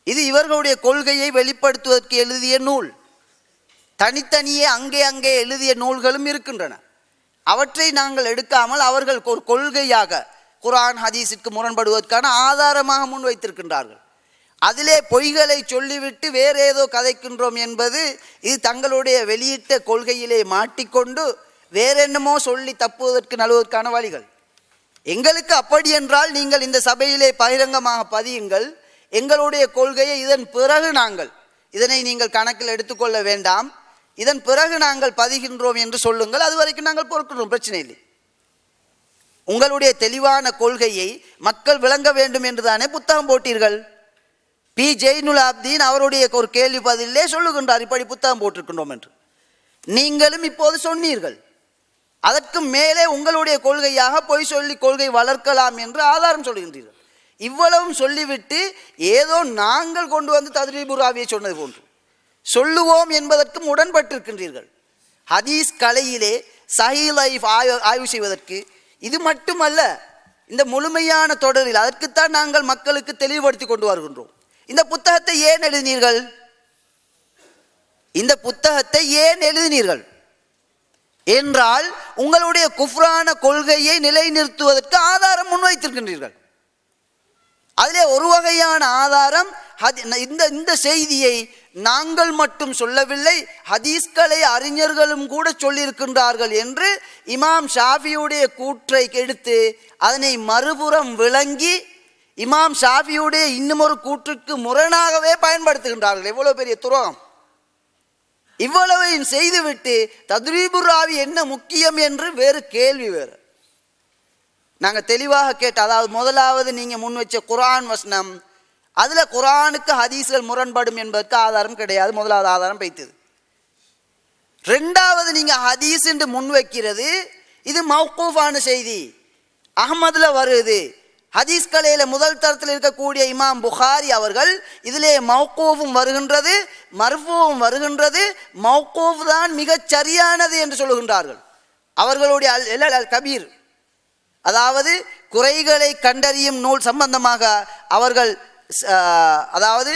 இது இவர்களுடைய கொள்கையை வெளிப்படுத்துவதற்கு எழுதிய நூல். தனித்தனியே அங்கே அங்கே எழுதிய நூல்களும் இருக்கின்றன. அவற்றை நாங்கள் எடுக்காமல் அவர்கள் ஒரு கொள்கையாக குர்ஆன் ஹதீஸிற்கு முரண்படுவதற்கான ஆதாரமாக முன் வைத்திருக்கின்றார்கள். அதிலே பொய்களை சொல்லிவிட்டு வேறு ஏதோ கதைக்கின்றோம் என்பது இது தங்களுடைய வெளியிட்ட கொள்கையிலே மாட்டிக்கொண்டு வேறென்னமோ சொல்லி தப்புவதற்கு நழுவதற்கான வழிகள். எங்களுக்கு அப்படி என்றால் நீங்கள் இந்த சபையிலே பகிரங்கமாக பதியுங்கள், எங்களுடைய கொள்கையை இதன் பிறகு நாங்கள், இதனை நீங்கள் கணக்கில் எடுத்துக்கொள்ள வேண்டாம், இதன் பிறகு நாங்கள் பதிகின்றோம் என்று சொல்லுங்கள், அது வரைக்கும் நாங்கள் பொறுக்கிறோம், பிரச்சனை இல்லை. உங்களுடைய தெளிவான கொள்கையை மக்கள் விளங்க வேண்டும் என்று தானே புத்தகம் போட்டீர்கள். பி ஜெயினுல் ஆப்தீன் அவருடைய ஒரு கேள்வி பதிலே சொல்லுகின்றார், இப்படி புத்தகம் போட்டிருக்கின்றோம் என்று. நீங்களும் இப்போது சொன்னீர்கள். அதற்கு மேலே உங்களுடைய கொள்கையாக பொய் சொல்லி கொள்கை வளர்க்கலாம் என்று ஆதாரம் சொல்கின்றீர்கள். இவ்வளவும் சொல்லிவிட்டு ஏதோ நாங்கள் கொண்டு வந்து தத்ரீபுர் ராவியை சொன்னது போன்று சொல்லுவோம் என்பதற்கும் உடன்பட்டிருக்கின்றீர்கள். ஹதீஸ் கலையிலே சஹீஹ் லைஃப் ஆய்வு செய்வதற்கு இது மட்டுமல்ல, இந்த முழுமையான தொடரில் அதற்குத்தான் நாங்கள் மக்களுக்கு தெளிவுபடுத்தி கொண்டு வருகின்றோம். இந்த புத்தகத்தை ஏன் எழுதினீர்கள்? இந்த புத்தகத்தை ஏன் எழுதினீர்கள் என்றால் உங்களுடைய குஃப்ரான கொள்கையை நிலைநிறுத்துவதற்கு ஆதாரம் முன்வைத்திருக்கின்றீர்கள். அதிலே ஒரு வகையான ஆதாரம் இந்த செய்தியை நாங்கள் மட்டும் சொல்லவில்லை, ஹதீஸ்களை அறிஞர்களும் கூட சொல்லியிருக்கின்றார்கள் என்று இமாம் ஷாஃபியுடைய கூற்றை எடுத்து அதனை மறுபுறம் விளங்கி இமாம் ஷாஃபியுடைய இன்னும் ஒரு கூற்றுக்கு முரணாகவே பயன்படுத்துகின்றார்கள். எவ்வளவு பெரிய துரோகம்! இவ்வளவையும் செய்துவிட்டு தத்ரீபுர் ராவி என்ன முக்கியம் என்று வேறு கேள்வி வேறு. நாங்கள் தெளிவாக கேட்ட, அதாவது முதலாவது நீங்கள் முன் வச்ச குர்ஆன் வசனம், அதில் குர்ஆனுக்கு ஹதீஸ்கள் முரண்படும் என்பதற்கு ஆதாரம் கிடையாது. முதலாவது ஆதாரம் பைத்தது. ரெண்டாவது நீங்கள் ஹதீஸ் என்று முன்வைக்கிறது, இது மௌகூஃபான செய்தி, அஹ்மதுல வருது. ஹதீஸ் கலையில் முதல் தரத்தில் இருக்கக்கூடிய இமாம் புகாரி அவர்கள் இதிலே மௌகூஃபும் வருகின்றது, மர்ஃபூவும் வருகின்றது. மௌகூஃப் தான் மிகச் சரியானது என்று சொல்லுகின்றார்கள். அவர்களுடைய அல் கபீர், அதாவது குறைகளை கண்டறியும் நூல் சம்பந்தமாக அவர்கள் அதாவது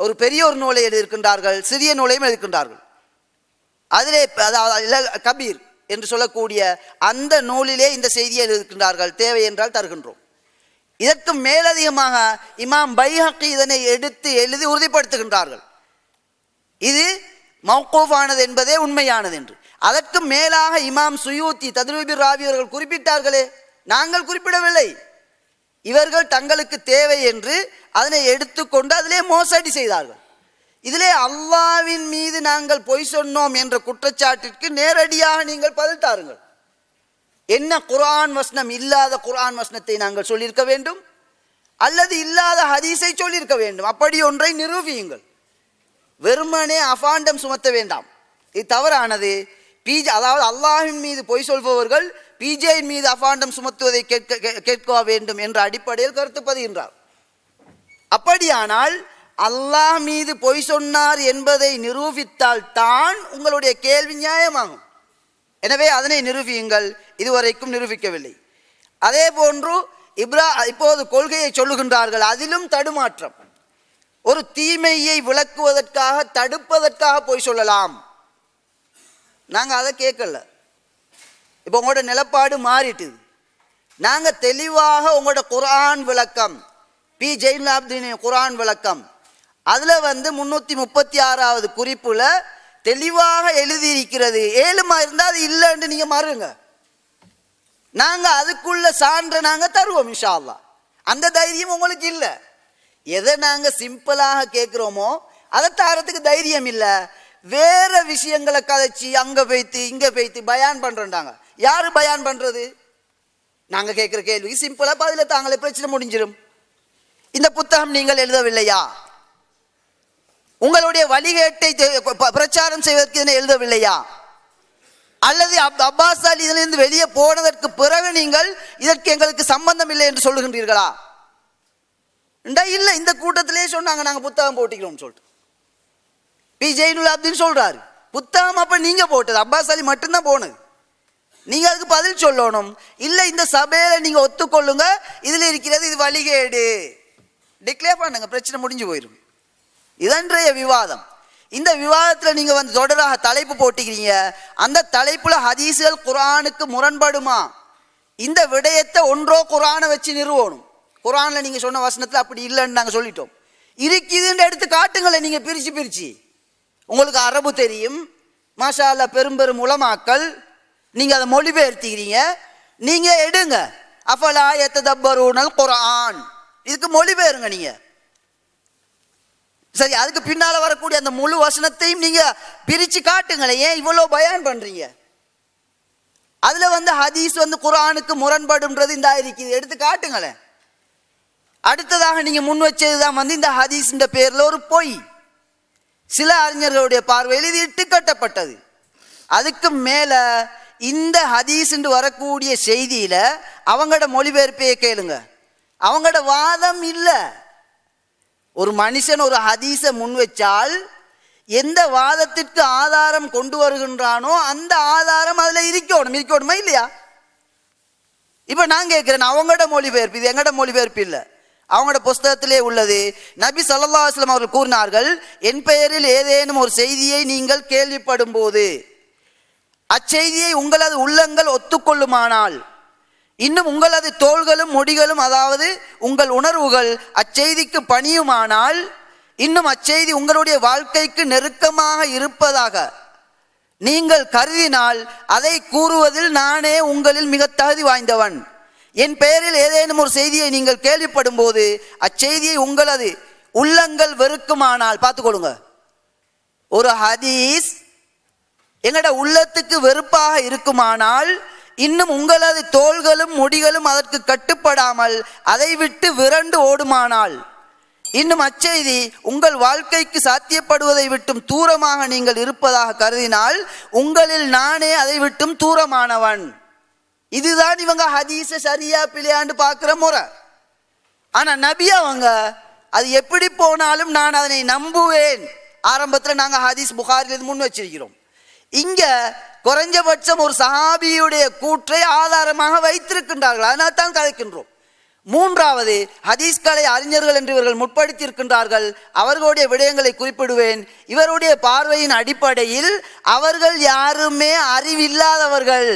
ஒரு பெரிய ஒரு நூலை எழுதியிருக்கின்றார்கள், சிறிய நூலையும் எழுதியிருக்கின்றார்கள். அதிலே அதாவது கபீர் என்று சொல்லக்கூடிய அந்த நூலிலே இந்த செய்தியை எழுதியிருக்கின்றார்கள். தேவை என்றால் தருகின்றோம். இதற்கு மேலதிகமாக இமாம் பைஹக்கி இதனை எடுத்து எழுதி உறுதிப்படுத்துகின்றார்கள், இது மௌகூஃபானது என்பதே உண்மையானது என்று. அதற்கு மேலாக இமாம் சுயூத்தி தத்ரீபுர் ராவி அவர்கள் குறிப்பிட்டார்களே, நாங்கள் குறிப்பிடவில்லை. இவர்கள் தங்களுக்கு தேவை என்று அதனை எடுத்துக்கொண்டு அதிலே மோசடி செய்தார்கள். இதிலே அல்லாஹ்வின் மீது நாங்கள் பொய் சொன்னோம் என்ற குற்றச்சாட்டிற்கு நேரடியாக நீங்கள் பதில் தாருங்கள். என்ன குர்ஆன் வசனம் இல்லாத குர்ஆன் வசனத்தை நாங்கள் சொல்லியிருக்க வேண்டும், அல்லது இல்லாத ஹதீஸை சொல்லியிருக்க வேண்டும். அப்படி ஒன்றை நிரூபியுங்கள். வெறுமனே அபாண்டம் சுமத்த வேண்டாம், இது தவறானது. அதாவது அல்லாஹ்வின் மீது பொய் சொல்பவர்கள் பிஜேயின் மீது அபாண்டம் சுமத்துவதை கேட்க வேண்டும் என்ற அடிப்படையில் கருத்து பதிகின்றார். அப்படியானால் அல்லாஹ் மீது பொய் சொன்னார் என்பதை நிரூபித்தால் தான் உங்களுடைய கேள்வி நியாயமாகும். எனவே அதனை நிரூபியுங்கள். இதுவரைக்கும் நிரூபிக்கவில்லை. அதே போன்று இப்போது கொள்கையை சொல்லுகின்றார்கள், அதிலும் தடுமாற்றம். ஒரு தீமையை விளக்குவதற்காக தடுப்பதற்காக பொய் சொல்லலாம். நாங்கள் அதை கேட்கல. இப்போ உங்களோட நிலப்பாடு மாறிட்டுது. நாங்கள் தெளிவாக உங்களோட குர்ஆன் விளக்கம், பி ஜெயின்லாப்தீன் குர்ஆன் விளக்கம், அதில் 336வது குறிப்புல தெளிவாக எழுதியிருக்கிறது. ஏழுமா இருந்தால் அது இல்லைன்னு நீங்கள் மாறுங்க. நாங்கள் அதுக்குள்ள சான்ற நாங்கள் தருவோம் இன்ஷா அல்லாஹ். அந்த தைரியம் உங்களுக்கு இல்லை. எதை நாங்கள் சிம்பிளாக கேட்குறோமோ அதை தாரத்துக்கு தைரியம் இல்லை. வேற விஷயங்களை கதைச்சி அங்கே போய்த்து இங்கே போய்த்து பயான் பண்ணுறோண்டாங்க. யார் பயான் பண்ணுறது? நாங்கள் கேட்குற கேள்விக்கு சிம்பிளாக பதில தாங்களே, பிரச்சனை முடிஞ்சிடும். இந்த புத்தகம் நீங்கள் எழுதவில்லையா? உங்களுடைய வழிகேட்டை பிரச்சாரம் செய்வதற்கு இதனை எழுதவில்லையா? அல்லது அப்பாஸ் அலி இதிலிருந்து வெளியே போனதற்கு பிறகு நீங்கள் இதற்கு எங்களுக்கு சம்பந்தம் இல்லை என்று சொல்லுகின்றீர்களா? இல்லை, இந்த கூட்டத்திலே சொன்னாங்க நாங்கள் புத்தகம் போட்டிக்கிறோம் சொல்லிட்டு. பி ஜெயினுலாப்தீன் சொல்றாரு புத்தகம் அப்ப நீங்க போட்டது, அப்பாஸ் அலி மட்டும்தான் போனது. நீங்க அதுக்கு பதில் சொல்லணும். இல்லை, இந்த சபையில நீங்க ஒத்துக்கொள்ளுங்க, இதுல இருக்கிறது இது வழிகேடு, டிக்ளேர் பண்ணுங்க, பிரச்சனை முடிஞ்சு போயிடும். இதன்றைய விவாதம். இந்த விவாதத்தில் நீங்க தொடராக தலைப்பு போட்டிக்கிறீங்க. அந்த தலைப்புல ஹதீஸ்கள் குர்ஆனுக்கு முரண்படுமா? இந்த விடயத்தை ஒன்றோ குர்ஆனை வச்சு நிறுவணும். குர்ஆன்ல நீங்க சொன்ன வசனத்தில் அப்படி இல்லைன்னு நாங்கள் சொல்லிட்டோம். இருக்குதுன்னு எடுத்து காட்டுங்களேன். நீங்க பிரிச்சு பிரிச்சு, உங்களுக்கு அரபு தெரியும், மாஷா அல்லாஹ், பெரும் உலமாக்கள், நீங்க அதை மொழிபெயர்த்திக்கிறீங்க. நீங்க எடுங்க, அஃபலா யததப்பரூனல் குர்ஆன், இதுக்கு மொழிபெயருங்க நீங்க. சரி, அதுக்கு பின்னால வரக்கூடிய அந்த முழு வசனத்தையும் நீங்க பிரிச்சு காட்டுங்களேன். ஏன் இவ்வளவு பயான் பண்றீங்க? அதுல ஹதீஸ் குர்ஆனுக்கு முரண்படுன்றது இந்த இருக்குது, எடுத்து காட்டுங்களேன். அடுத்ததாக நீங்க முன் வச்சதுதான் இந்த ஹதீஸ் பேர்ல ஒரு பொய், சில அறிஞர்களுடைய பார்வையில் இது இட்டு கட்டப்பட்டது. அதுக்கு மேல இந்த ஹதீஸ் வரக்கூடிய செய்தியில அவங்களோட மொழிபெயர்ப்பையே கேளுங்க. அவங்களோட வாதம் இல்லை. ஒரு மனுஷன் ஒரு ஹதீஸை முன் வச்சால் எந்த வாதத்திற்கு ஆதாரம் கொண்டு வருகின்றானோ அந்த ஆதாரம் அதுல இருக்கணுமா இல்லையா? இப்ப நான் கேட்கிறேன், அவங்களோட மொழிபெயர்ப்பு, இது எங்கட மொழிபெயர்ப்பு இல்லை. அவங்களோட புஸ்தகத்திலே உள்ளது. நபி ஸல்லல்லாஹு அலைஹி வஸல்லம் அவர்கள் கூறினார்கள், என் பெயரில் ஏதேனும் ஒரு செய்தியை நீங்கள் கேள்விப்படும் போது அச்செய்தியை உங்களது உள்ளங்கள் ஒத்துக்கொள்ளுமானால், இன்னும் உங்களது தோள்களும் முடிகளும் அதாவது உங்கள் உணர்வுகள் அச்செய்திக்கு பணியுமானால், இன்னும் அச்செய்தி உங்களுடைய வாழ்க்கைக்கு நெருக்கமாக இருப்பதாக நீங்கள் கருதினால் அதை கூறுவதில் நானே உங்களில் மிக தகுதி வாய்ந்தவன். என் பெயரில் ஏதேனும் ஒரு செய்தியை நீங்கள் கேள்விப்படும் போது அச்செய்தியை உங்களது உள்ளங்கள் வெறுக்குமானால், பார்த்துக்கொள்ளுங்க, ஒரு ஹதீஸ் எங்கட உள்ளத்துக்கு வெறுப்பாக இருக்குமானால், இன்னும் உங்களது தோள்களும் முடிகளும் அதற்கு கட்டுப்படாமல் அதை விட்டு விரண்டு ஓடுமானால், இன்னும் அச்செய்தி உங்கள் வாழ்க்கைக்கு சாத்தியப்படுவதை விட்டும் தூரமாக நீங்கள் இருப்பதாக கருதினால் உங்களில் நானே அதை விட்டும் தூரமானவன். இதுதான் இவங்க ஹதீஸை சரியா பிழையாண்டு பார்க்குற முறை. ஆனா நபி அவங்க அது எப்படி போனாலும் நான் அதனை நம்புவேன். ஆரம்பத்தில் நாங்கள் ஹதீஸ் புகாரில் முன் வச்சிருக்கிறோம். இங்க குறைஞ்சபட்சம் ஒரு சஹாபியுடைய கூற்றை ஆதாரமாக வைத்திருக்கின்றார்கள், அதனால் தான் கதைக்கின்றோம். மூன்றாவது, ஹதீஸ்களை அறிஞர்கள் என்று இவர்கள் முற்படுத்தி இருக்கின்றார்கள். அவர்களுடைய விடயங்களை குறிப்பிடுவேன். இவருடைய பார்வையின் அடிப்படையில் அவர்கள் யாருமே அறிவில்லாதவர்கள்.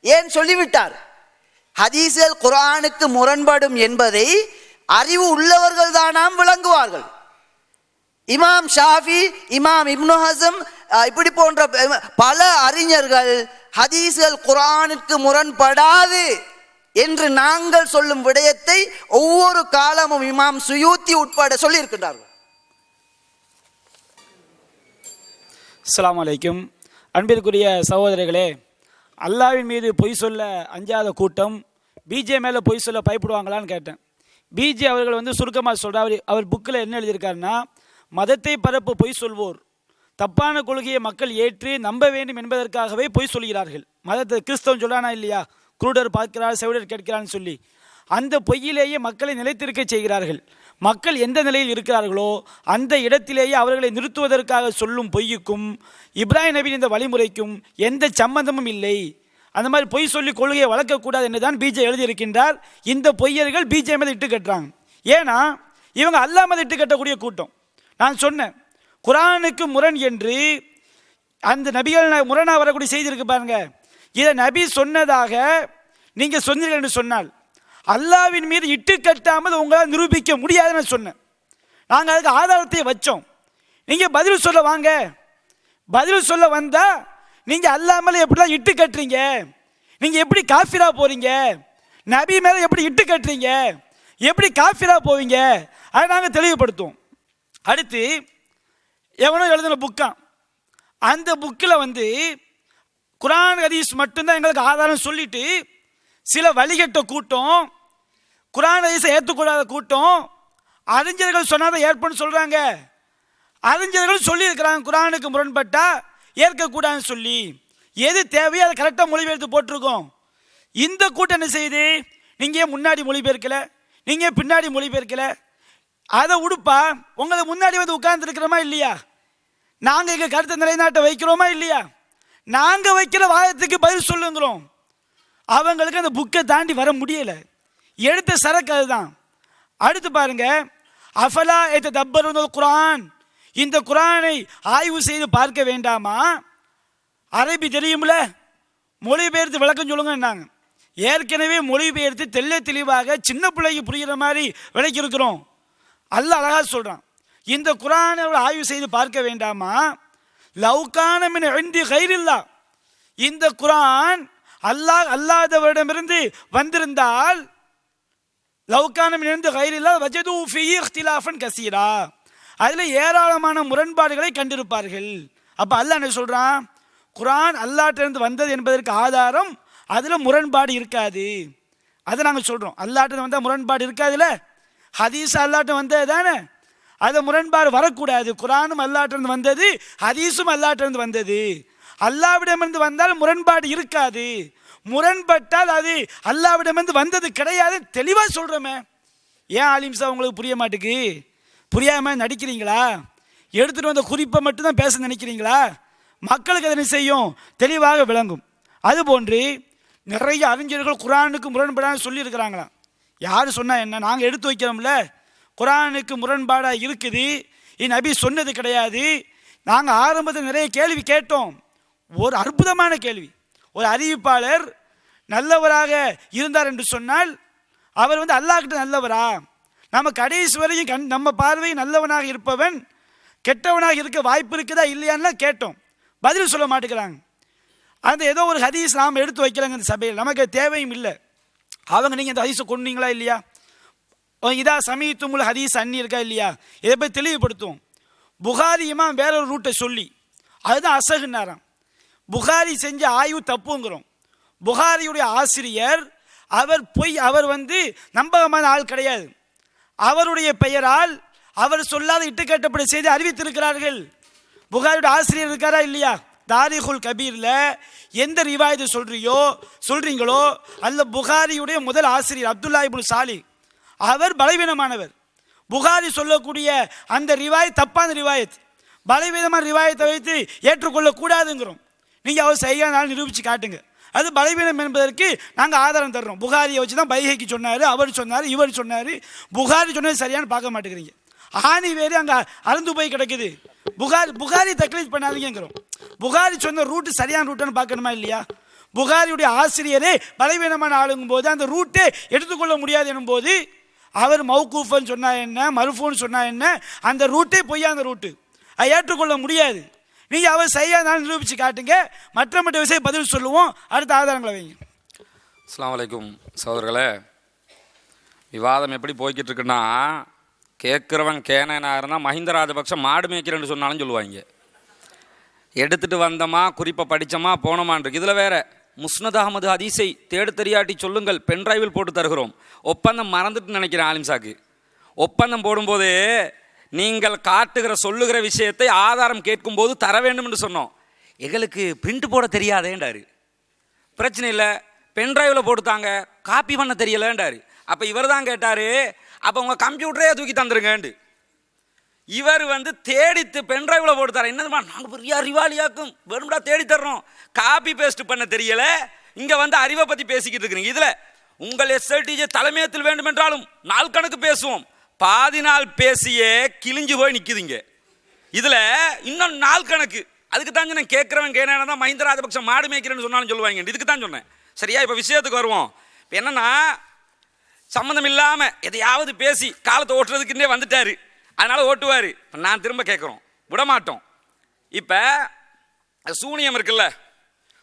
ஏன் சொல்லிவிட்டார்? ஹதீஸ்கள் குர்ஆனுக்கு முரண்படும் என்பதை அறிவு உள்ளவர்கள் தானாம் விளங்குவார்கள். இமாம் ஷாஃபி, இமாம் இப்னு ஹஸம், இப்படி போன்ற பல அறிஞர்கள் ஹதீஸ்கள் குர்ஆனுக்கு முரண்படாது என்று நாங்கள் சொல்லும் விடயத்தை ஒவ்வொரு காலமும் இமாம் சுயூத்தி உட்பட சொல்லி இருக்கின்றார்கள். அஸ்ஸலாமு அலைக்கும். அன்பிற்குரிய சகோதரர்களே, அல்லாஹ்வின் மீது பொய் சொல்ல அஞ்சாத கூட்டம் பிஜே மேலே பொய் சொல்ல பயப்படுவாங்களான்னு கேட்டேன். பிஜே அவர்கள் சுருக்கமாக சொல்கிறார். அவர் புக்கில் என்ன எழுதியிருக்காருன்னா, மதத்தை பரப்பு பொய் சொல்வோர் தப்பான கொள்கையை மக்கள் ஏற்று நம்ப வேண்டும் என்பதற்காகவே பொய் சொல்கிறார்கள். மதத்தை கிறிஸ்தவன் சொல்லானா இல்லையா, குருடர் பார்க்கிறார் செவிடர் கேட்கிறான்னு சொல்லி அந்த பொய்யிலேயே மக்களை நிலைத்திருக்க செய்கிறார்கள். மக்கள் எந்த நிலையில் இருக்கிறார்களோ அந்த இடத்திலேயே அவர்களை நிறுத்துவதற்காக சொல்லும் பொய்யுக்கும் இப்ராஹிம் நபியின் இந்த வழிமுறைக்கும் எந்த சம்பந்தமும் இல்லை. அந்த மாதிரி பொய் சொல்லி கொள்கையை வளர்க்கக்கூடாது என்று தான் பிஜே எழுதியிருக்கின்றார். இந்த பொய்யர்கள் பிஜே மீது இட்டு கட்டுறாங்க. ஏன்னா இவங்க அல்லாஹ் மீது இட்டு கட்டக்கூடிய கூட்டம். நான் சொன்னேன், குர்ஆனுக்கு முரண் என்று அந்த நபிகள் முரணாக வரக்கூடிய செய்தி இருக்கு பாருங்க. இதை நபி சொன்னதாக நீங்கள் சொன்னீர்கள் என்று சொன்னால் அல்லாஹ்வின் மீது இட்டு கட்டாமல் உங்களால் நிரூபிக்க முடியாதுன்னு சொன்னேன். நாங்கள் அதுக்கு ஆதாரத்தை வச்சோம். நீங்கள் பதில் சொல்ல வாங்க. பதில் சொல்ல வந்தால் நீங்கள் அல்லாஹ் மேலே எப்படிலாம் இட்டு கட்டுறீங்க, நீங்கள் எப்படி காஃபிரா போகிறீங்க, நபி மேலே எப்படி இட்டு கட்டுறீங்க, எப்படி காஃபிரா போவீங்க, அதை நாங்கள் தெளிவுபடுத்துவோம். அடுத்து எவனோ எழுதின புக்கான், அந்த புக்கில் குர்ஆன் ஹதீஸ் மட்டும்தான் எங்களுக்கு ஆதாரம் சொல்லிட்டு சில வழிகட்ட கூட்டம், குர்ஆன் ஹதீஸை ஏற்றுக்கூடாத கூட்டம், அறிஞர்கள் சொன்னாத ஏற்பன்னு சொல்கிறாங்க. அறிஞர்கள் சொல்லியிருக்கிறாங்க குர்ஆனுக்கு முரண்பட்டா ஏற்கக்கூடாதுன்னு சொல்லி. எது தேவையோ அதை கரெக்டாக மொழிபெயர்த்து போட்டிருக்கோம். இந்த கூட்டம் என்ன செய்யுது, நீங்கள் முன்னாடி மொழிபெயர்க்கலை, நீங்கள் பின்னாடி மொழிபெயர்க்கலை, அதை உடுப்பா உங்களை முன்னாடி உட்கார்ந்துருக்கிறோமா இல்லையா, நாங்கள் எங்கள் கருத்தை நிலைநாட்ட வைக்கிறோமா இல்லையா, நாங்கள் வைக்கிற வாதத்துக்கு பதில் சொல்லுங்கிறோம். அவங்களுக்கு அந்த புக்கை தாண்டி வர முடியலை. எடுத்த சரக்கு அதுதான். அடுத்து பாருங்க, அஃபலா எத்ததப்பருல் குர்ஆன், இந்த குர்ஆனை ஆய்வு செய்து பார்க்க வேண்டாமா, அரபி தெரியும்ல, மொழிபெயர்த்து விளக்கம் சொல்லுங்கன்னாங்க. ஏற்கனவே மொழிபெயர்த்து தெள்ள தெளிவாக சின்ன பிள்ளைக்கு புரிகிற மாதிரி விளக்கியிருக்கிறோம். அல்லாஹ் அழகா சொல்கிறான், இந்த குர்ஆனை ஆய்வு செய்து பார்க்க வேண்டாமா, லவ்கான மின் இன்தி கைரில்லா, இந்த குர்ஆன் அல்லாஹ் அல்லாதவரிடமிருந்து வந்திருந்தால், லவ்கான மின் இன்தி கைரில்லா வஜது ஃபீஹி இக்திலாஃபன் கஸீரா, அதில் ஏராளமான முரண்பாடுகளை கண்டிருப்பார்கள். அப்போ அல்லாஹ் என்ன சொல்கிறான், குர்ஆன் அல்லாஹ்ட்டிருந்து வந்தது என்பதற்கு ஆதாரம் அதில் முரண்பாடு இருக்காது. அதை நாங்கள் சொல்கிறோம். அல்லாஹ்ட்டிருந்து வந்தால் முரண்பாடு இருக்காதுல்ல, ஹதீஸ் அல்லாஹ்ட்ட வந்தது தானே, அதை முரண்பாடு வரக்கூடாது. குர்ஆனும் அல்லாஹ்ட்டிருந்து வந்தது, ஹதீஸும் அல்லாஹ்ட்டிருந்து வந்தது. அல்லாஹ்விடமிருந்து வந்தால் முரண்பாடு இருக்காது, முரண்பட்டால் அது அல்லாஹ்விடமிருந்து வந்தது கிடையாது. தெளிவாக சொல்கிறோமே. ஏன் ஆலிம் சார் உங்களுக்கு புரிய மாட்டுக்கு, புரியாமல் நடிக்கிறீங்களா, எடுத்துகிட்டு வந்த குறிப்பை மட்டும்தான் பேச நினைக்கிறீங்களா? மக்களுக்கு அதனை செய்யும் தெளிவாக விளங்கும். அதுபோன்று நிறைய அறிஞர்கள் குர்ஆனுக்கு முரண்படாமல் சொல்லியிருக்கிறாங்களாம். யார் சொன்னா என்ன, நாங்கள் எடுத்து வைக்கிறோம்ல. குரானுக்கு முரண்பாடாக இருக்குது, நபி சொன்னது கிடையாது. நாங்கள் ஆரம்பத்தில் நிறைய கேள்வி கேட்டோம். ஒரு அற்புதமான கேள்வி. ஒரு அறிவிப்பாளர் நல்லவராக இருந்தார் என்று சொன்னால் அவர் அல்லாஹ்கிட்ட நல்லவரா? நம்ம கடைசி வரையும் நம்ம பார்வை நல்லவனாக இருப்பவன் கெட்டவனாக இருக்க வாய்ப்பு இருக்குதா இல்லையான்னு கேட்டோம். பதில் சொல்ல மாட்டேங்கிறாங்க. அந்த ஏதோ ஒரு ஹதீஸ் நாம் எடுத்து வைக்கலாங்க இந்த சபையில், நமக்கு தேவையும் இல்லை. அவங்க நீங்கள் இந்த ஹதீஸை கொண்டீங்களா இல்லையா, இதா சமீத்துமுல் ஹதீஸ் அன்னி இருக்கா இல்லையா, இதை போய் தெளிவுபடுத்துவோம். புகாரி இமாம் வேற ஒரு ரூட்டை சொல்லி அதுதான் அசகுன்னாராம். புகாரி செஞ்ச ஆய்வு தப்புங்கிறோம். புகாரியுடைய ஆசிரியர் அவர் நம்பகமான ஆள் கிடையாது. அவருடைய பெயரால் அவர் சொல்லாத இட்டுக்கட்டப்பட்ட செய்தி அறிவித்திருக்கிறார்கள். புகாரியுடைய ஆசிரியர் இருக்காரா இல்லையா? தாரிகுல் கபீர்ல எந்த ரிவாயத்தை சொல்றீங்களோ அல்ல புகாரியுடைய முதல் ஆசிரியர் அப்துல்லா இப்னு சாலி அவர் பலவீனமானவர். புகாரி சொல்லக்கூடிய அந்த ரிவாயத் தப்பான ரிவாயத், பலவீனமான ரிவாயத்தை வைத்து ஏற்றுக்கொள்ளக்கூடாதுங்கிறோம். நீங்கள் அவர் சரியான நிரூபித்து காட்டுங்க. அது பலவீனம் என்பதற்கு நாங்கள் ஆதாரம் தர்றோம். புகாரியை வச்சு தான் பைஹைக்கு சொன்னார், அவர் சொன்னார், இவர் சொன்னார். புகாரி சொன்னது சரியானு பார்க்க மாட்டேங்கிறீங்க. ஆணி வேறு அங்கே அறந்து போய் கிடக்குது. புகாரி தக்லீத் பண்ணாதீங்கிறோம். புகாரி சொன்ன ரூட்டு சரியான ரூட்டுன்னு பார்க்கணுமா இல்லையா? புகாரியுடைய ஆசிரியரே பலவீனமான ஆளுங்கும் போது அந்த ரூட்டே எடுத்துக்கொள்ள முடியாது எனும் போது அவர் மௌகூஃபன்னு சொன்னா என்ன, மருஃபூன்னு சொன்னா என்ன, அந்த ரூட்டே பொய்யா அந்த ரூட்டு, அதை ஏற்றுக்கொள்ள முடியாது. நீங்கள் அவர் சரியான நிரூபித்து காட்டுங்க, மற்ற விஷயம் பதில் சொல்லுவோம். அடுத்த ஆதாரங்களை வைங்க. அஸ்ஸலாமு அலைக்கும் சகோதரர்களே, விவாதம் எப்படி போய்கிட்டு இருக்குன்னா, கேட்குறவன் கேனனாக இருந்தால் மஹிந்த ராஜபக்ஷ மாடு மேய்க்கிறேன்னு சொன்னாலும் சொல்லுவாங்க. எடுத்துகிட்டு வந்தோமா, குறிப்பை படித்தோமா, போனோமான் இருக்கு. இதில் வேற முஸ்னத் அகமது ஹதீஸை தேடு தெரியாட்டி சொல்லுங்கள், பென்ட்ரைவில் போட்டு தருகிறோம். ஒப்பந்தம் மறந்துட்டு நினைக்கிறேன் ஆலிம்சாக்கு. ஒப்பந்தம் போடும்போது நீங்கள் காட்டுகிற சொல்லுகிற விஷயத்தை ஆதாரம் கேட்கும்போது தர வேண்டும் என்று சொன்னோம். எங்களுக்கு பிரிண்ட் போட தெரியாதேன்றாரு. பிரச்சனை இல்லை, பென்ட்ரைவில் போட்டுத்தாங்க, காப்பி பண்ண தெரியலன்றாரு. அப்போ இவர் தான் கேட்டார், அப்போ உங்கள் கம்ப்யூட்டரே தூக்கி தந்துருங்கண்டு. இவர் தேடித்து பென்ட்ரைவில் போட்டு தர. என்னதுமா நாங்கள் பெரிய அறிவாளியாக்கும் வேணும்டா தேடி தர்றோம், காப்பி பேஸ்ட் பண்ண தெரியல. இங்கே அறிவை பற்றி பேசிக்கிட்டு இருக்கிறீங்க. இதில் உங்கள் எஸ்எல்டிஜே தலைமையத்தில் வேண்டும் என்றாலும் நாள் கணக்கு பேசுவோம். பாதி நாள் பேசியே கிழிஞ்சு போய் நிற்குதுங்க. இதில் இன்னும் நாள் கணக்கு. அதுக்கு தான் சொன்னேன், கேட்குறவன் கேனா தான் மஹிந்த ராஜபக்ஷ மாடு மேய்க்கிறேன்னு சொன்னாலும் சொல்லுவாங்க. இதுக்கு தான் சொன்னேன். சரியா? இப்போ விஷயத்துக்கு வருவோம். இப்போ என்னன்னா, சம்மந்தம் இல்லாமல் எதையாவது பேசி காலத்தை ஓட்டுறதுக்குன்னே வந்துட்டாரு, அதனால ஓட்டுவார். நான் திரும்ப கேட்குறோம், விடமாட்டோம். இப்போ சூனியம் இருக்குல்ல,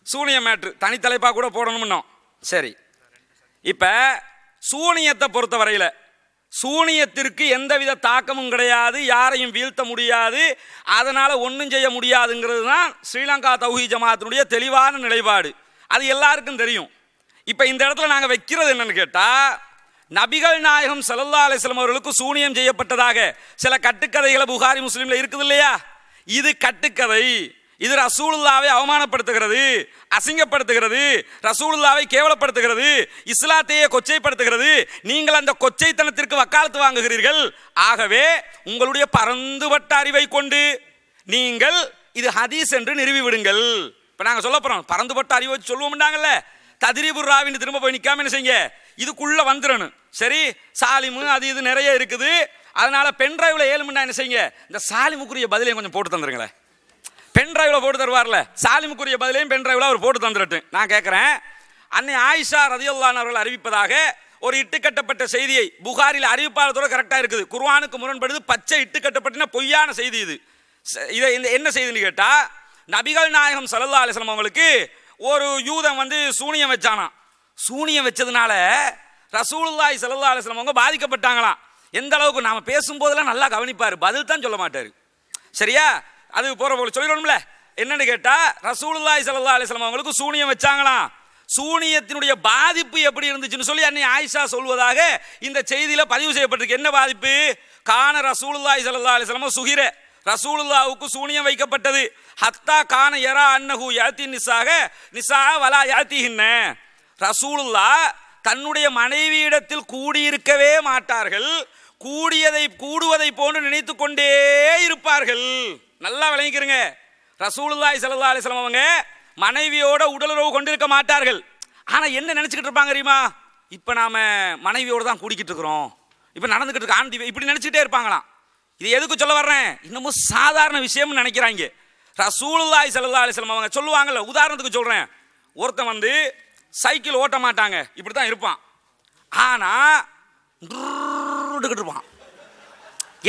சூனியம் மேட்ரு தனித்தலைப்பாக கூட போடணும்னோம். சரி, இப்போ சூனியத்தை பொறுத்த வரையில் சூனியத்திற்கு எந்தவித தாக்கமும் கிடையாது, யாரையும் வீழ்த்த முடியாது, அதனால் ஒன்றும் செய்ய முடியாதுங்கிறது தான் ஸ்ரீலங்கா தௌஹீத் ஜமாஅத்தினுடைய தெளிவான நிலைப்பாடு. அது எல்லாருக்கும் தெரியும். இப்போ இந்த இடத்துல நாங்கள் வைக்கிறது என்னன்னு கேட்டால், நபிகள் நாயகம் ஸல்லல்லாஹு அலைஹி வஸல்லம் அவர்களுக்கு சூனியம் செய்யப்பட்டதாக சில கட்டுக்கதைகளை புகாரி முஸ்லீம்ல இருக்குது இல்லையா? இது கட்டுக்கதை. இது ரசூலுல்லாவை அவமானப்படுத்துகிறது, அசிங்கப்படுத்துகிறது, ரசூலுல்லாவை கேவலப்படுத்துகிறது, இஸ்லாத்தையே கொச்சைப்படுத்துகிறது. நீங்கள் அந்த கொச்சைத்தனத்திற்கு வக்காலத்து வாங்குகிறீர்கள். ஆகவே உங்களுடைய பரந்துபட்ட அறிவை கொண்டு நீங்கள் இது ஹதீஸ் என்று நிறுவி விடுங்கள். இப்போ நாங்கள் சொல்ல போகிறோம், பரந்துபட்ட அறிவை வச்சு சொல்லுவோம்டாங்கல்ல, தத்ரீபுர் ராவின்னு திரும்ப போய் நிற்காம என்ன செய்யுங்க, இதுக்குள்ளே வந்துடணும். சரி, சாலிமு அது இது நிறைய இருக்குது. அதனால பென்ட்ரைவில் 7 மணி என்ன செய்யுங்க, இந்த சாலிமுக்குரிய பதிலையும் கொஞ்சம் போட்டு தந்துருங்களேன். பென்ட்ரைவில் போட்டு தருவார்ல, சாலிமுக்குரிய பதிலையும் பென்ட்ரைவில் அவர் போட்டு தந்துடட்டு. நான் கேட்குறேன், அன்னை ஆயிஷா ரலியல்லாஹு அன்ஹா அவர்கள் அறிவிப்பதாக ஒரு இட்டுக்கட்டப்பட்ட செய்தியை புகாரில் அறிவிப்பாளத்தோட கரெக்டாக இருக்குது, குர்ஆனுக்கு முரண்படுது, பச்சை இட்டுக்கட்டப்பட்ட பொய்யான செய்தி இது. இதை என்ன செய்தின்னு கேட்டால், நபிகள் நாயகம் ஸல்லல்லாஹு அலைஹி வஸல்லம் அவங்களுக்கு ஒரு யூதன் சூனியம் வச்சானா. சூனியம் வச்சதுனால ரசூலுல்லாஹி ஸல்லல்லாஹு அலைஹி வஸல்லம் அவங்க பாதிக்கப்பட்டாங்களாம். எந்த அளவுக்கு நாம பேசும்போதெல்லாம் நல்லா கவனிப்பார், பதில் தான் சொல்ல மாட்டார். சரியா? அது போற போல சொல்லிடணும்ல. என்னன்னு கேட்டா, ரசூலுல்லாஹி ஸல்லல்லாஹு அலைஹி வஸல்லம் அவங்களுக்கு சூனியம் வச்சாங்களாம். சூனியத்தினுடைய பாதிப்பு எப்படி இருந்துச்சுன்னு சொல்லி அன்னை ஆயிஷா சொல்வதாக இந்த செய்தியில பதிவு செய்யப்பட்டிருக்கு. என்ன பாதிப்பு? கான ரசூலுல்லாஹி ஸல்லல்லாஹு அலைஹி வஸல்லம் சுகிர, ரசூலுல்லாஹுக்கு சூனியம் வைக்கப்பட்டது. ஹத்தா கான யரா அன்னஹு யாத்தி நிசா வலா யாத்திஹின்ன. ரசூலுல்லாஹ் தன்னுடைய மனைவியிடத்தில் கூடியிருக்கவே மாட்டார்கள், கூடுவதை போன்று நினைத்து கொண்டே இருப்பார்கள். நல்லா விளங்கிக்கிறங்க. ரசூலுல்லாஹி ஸல்லல்லாஹு அலைஹி வஸல்லம் அவங்க மனைவியோட உடலுறவு கொண்டிருக்க மாட்டார்கள். ஆனா என்ன நினைச்சுக்கிட்டு இருப்பாங்க தெரியுமா? இப்போ நாம் மனைவியோடு தான் கூடிக்கிட்டு இருக்கிறோம், இப்போ நடந்துக்கிட்டு இருக்க ஆண்டி இப்படி நினச்சிக்கிட்டே இருப்பாங்களாம். இது எதுக்கு சொல்ல வர்றேன், இன்னமும் சாதாரண விஷயம்னு நினைக்கிறாங்க. ரசூலுல்லாஹி ஸல்லல்லாஹு அலைஹி வஸல்லம் அவங்க சொல்லுவாங்கல்ல, உதாரணத்துக்கு சொல்கிறேன், ஒருத்தன் வந்து சைக்கிள் ஓட்ட மாட்டாங்க, இப்படி தான் இருப்பான். ஆனால் இருப்பான்.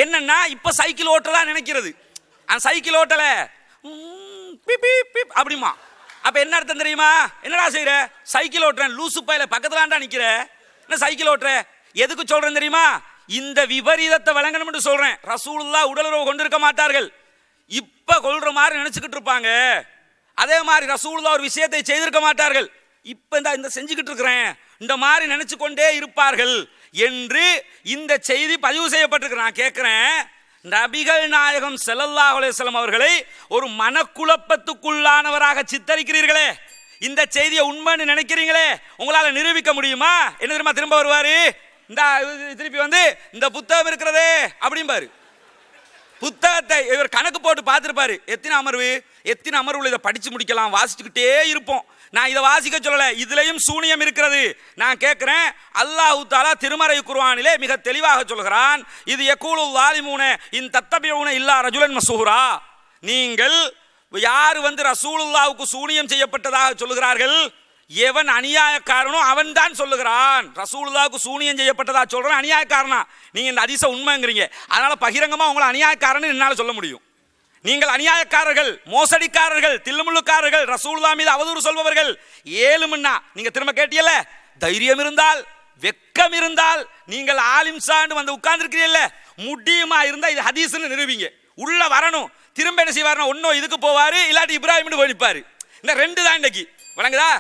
என்னன்னா இப்போ சைக்கிள் ஓட்டலாம் நினைக்கிறது, அந்த சைக்கிள் ஓட்டலை அப்படிமா. அப்போ என்ன அர்த்தம் தெரியுமா, என்னடா செய்கிற, சைக்கிள் ஓட்டுறேன், லூசு பையில பக்கத்துலாண்டா நிற்கிற, என்ன சைக்கிள் ஓட்டுற, எதுக்கு சொல்கிறேன் தெரியுமா, இந்த விபரீதத்தை வழங்கணும் என்று சொல்கிறேன். ரசூலுல்லாஹ் உடலுறவு கொண்டிருக்க மாட்டார்கள், இப்போ கொள்ற மாதிரி நினச்சிக்கிட்டு இருப்பாங்க. அதே மாதிரி ரசூலுல்லாஹ் ஒரு விஷயத்தை செய்திருக்க மாட்டார்கள், இப்போ இந்த செஞ்சுக்கிட்டு இருக்கிறேன் இந்த மாதிரி நினைச்சு கொண்டே இருப்பார்கள் என்று இந்த செய்தி பதிவு செய்யப்பட்டிருக்கு. நான் கேட்கிறேன், நபிகள் நாயகம் ஸல்லல்லாஹு அலைஹி வஸல்லம் அவர்களை ஒரு மனக்குழப்பத்துக்குள்ளானவராக சித்தரிக்கிறீர்களே, இந்த செய்தியை உண்மைன்னு நினைக்கிறீங்களே, உங்களால் நிரூபிக்க முடியுமா? என்ன தெரியுமா திரும்ப வருவாரு, இந்த திருப்பி வந்து இந்த புத்தகம் இருக்கிறதே அப்படிம்பாரு. புத்தகத்தை இவர் கணக்கு போட்டு பார்த்துருப்பாரு, எத்தனை அமர்வு இதை படிச்சு முடிக்கலாம், வாசிச்சுக்கிட்டே இருப்போம். நான் இதை வாசிக்க சொல்லலை, இதுலையும் சூனியம் இருக்கிறது. நான் கேட்கிறேன், அல்லாஹ் தஆலா திருமறை குர்ஆனிலே மிக தெளிவாக சொல்கிறான், இது யகூலுல் ஸாலிமூன இன் தத்தபிஊன இல்லா ரஜுலன் மஸ்ஹூரா. நீங்கள் யார் வந்து ரசூலுல்லாஹ்வுக்கு சூனியம் செய்யப்பட்டதாக சொல்லுகிறார்கள், எவன் அநியாயக்காரனோ அவன் தான் சொல்லுகிறான். ரசூலுல்லாஹ்வுக்கு சூனியம் செய்யப்பட்டதாக சொல்றான் அநியாயக்காரனா, நீங்க இந்த ஹதீஸை உண்மைங்கிறீங்க, அதனால பகிரங்கமா உங்களை அநியாயக்காரன்னு என்னால் சொல்ல முடியும். நீங்கள் அநியாயக்காரர்கள், மோசடிக்காரர்கள், தில்லுமுள்ளுக்காரர்கள், ரசூலுல்லாஹ் மீது அவதூறு சொல்பவர்கள் ஏழுமன்னா நீங்க திரும்ப கேட்டியல்ல, தைரியம் இருந்தால் வெக்கம் இருந்தால் நீங்கள் ஆலிம் சான்னு வந்து உட்கார்ந்துருக்கிறீல்ல, முடியுமா இருந்தா இது ஹதீஸ்னு நிரூபிங்க. உள்ள வரணும், திரும்ப என்ன செய்வாருன்னா ஒன்னும் இதுக்கு போவாரு, இல்லாட்டி இப்ராஹிம்னு போய் நிற்பாரு. இந்த ரெண்டு தான் இன்னைக்கு வழங்குதா.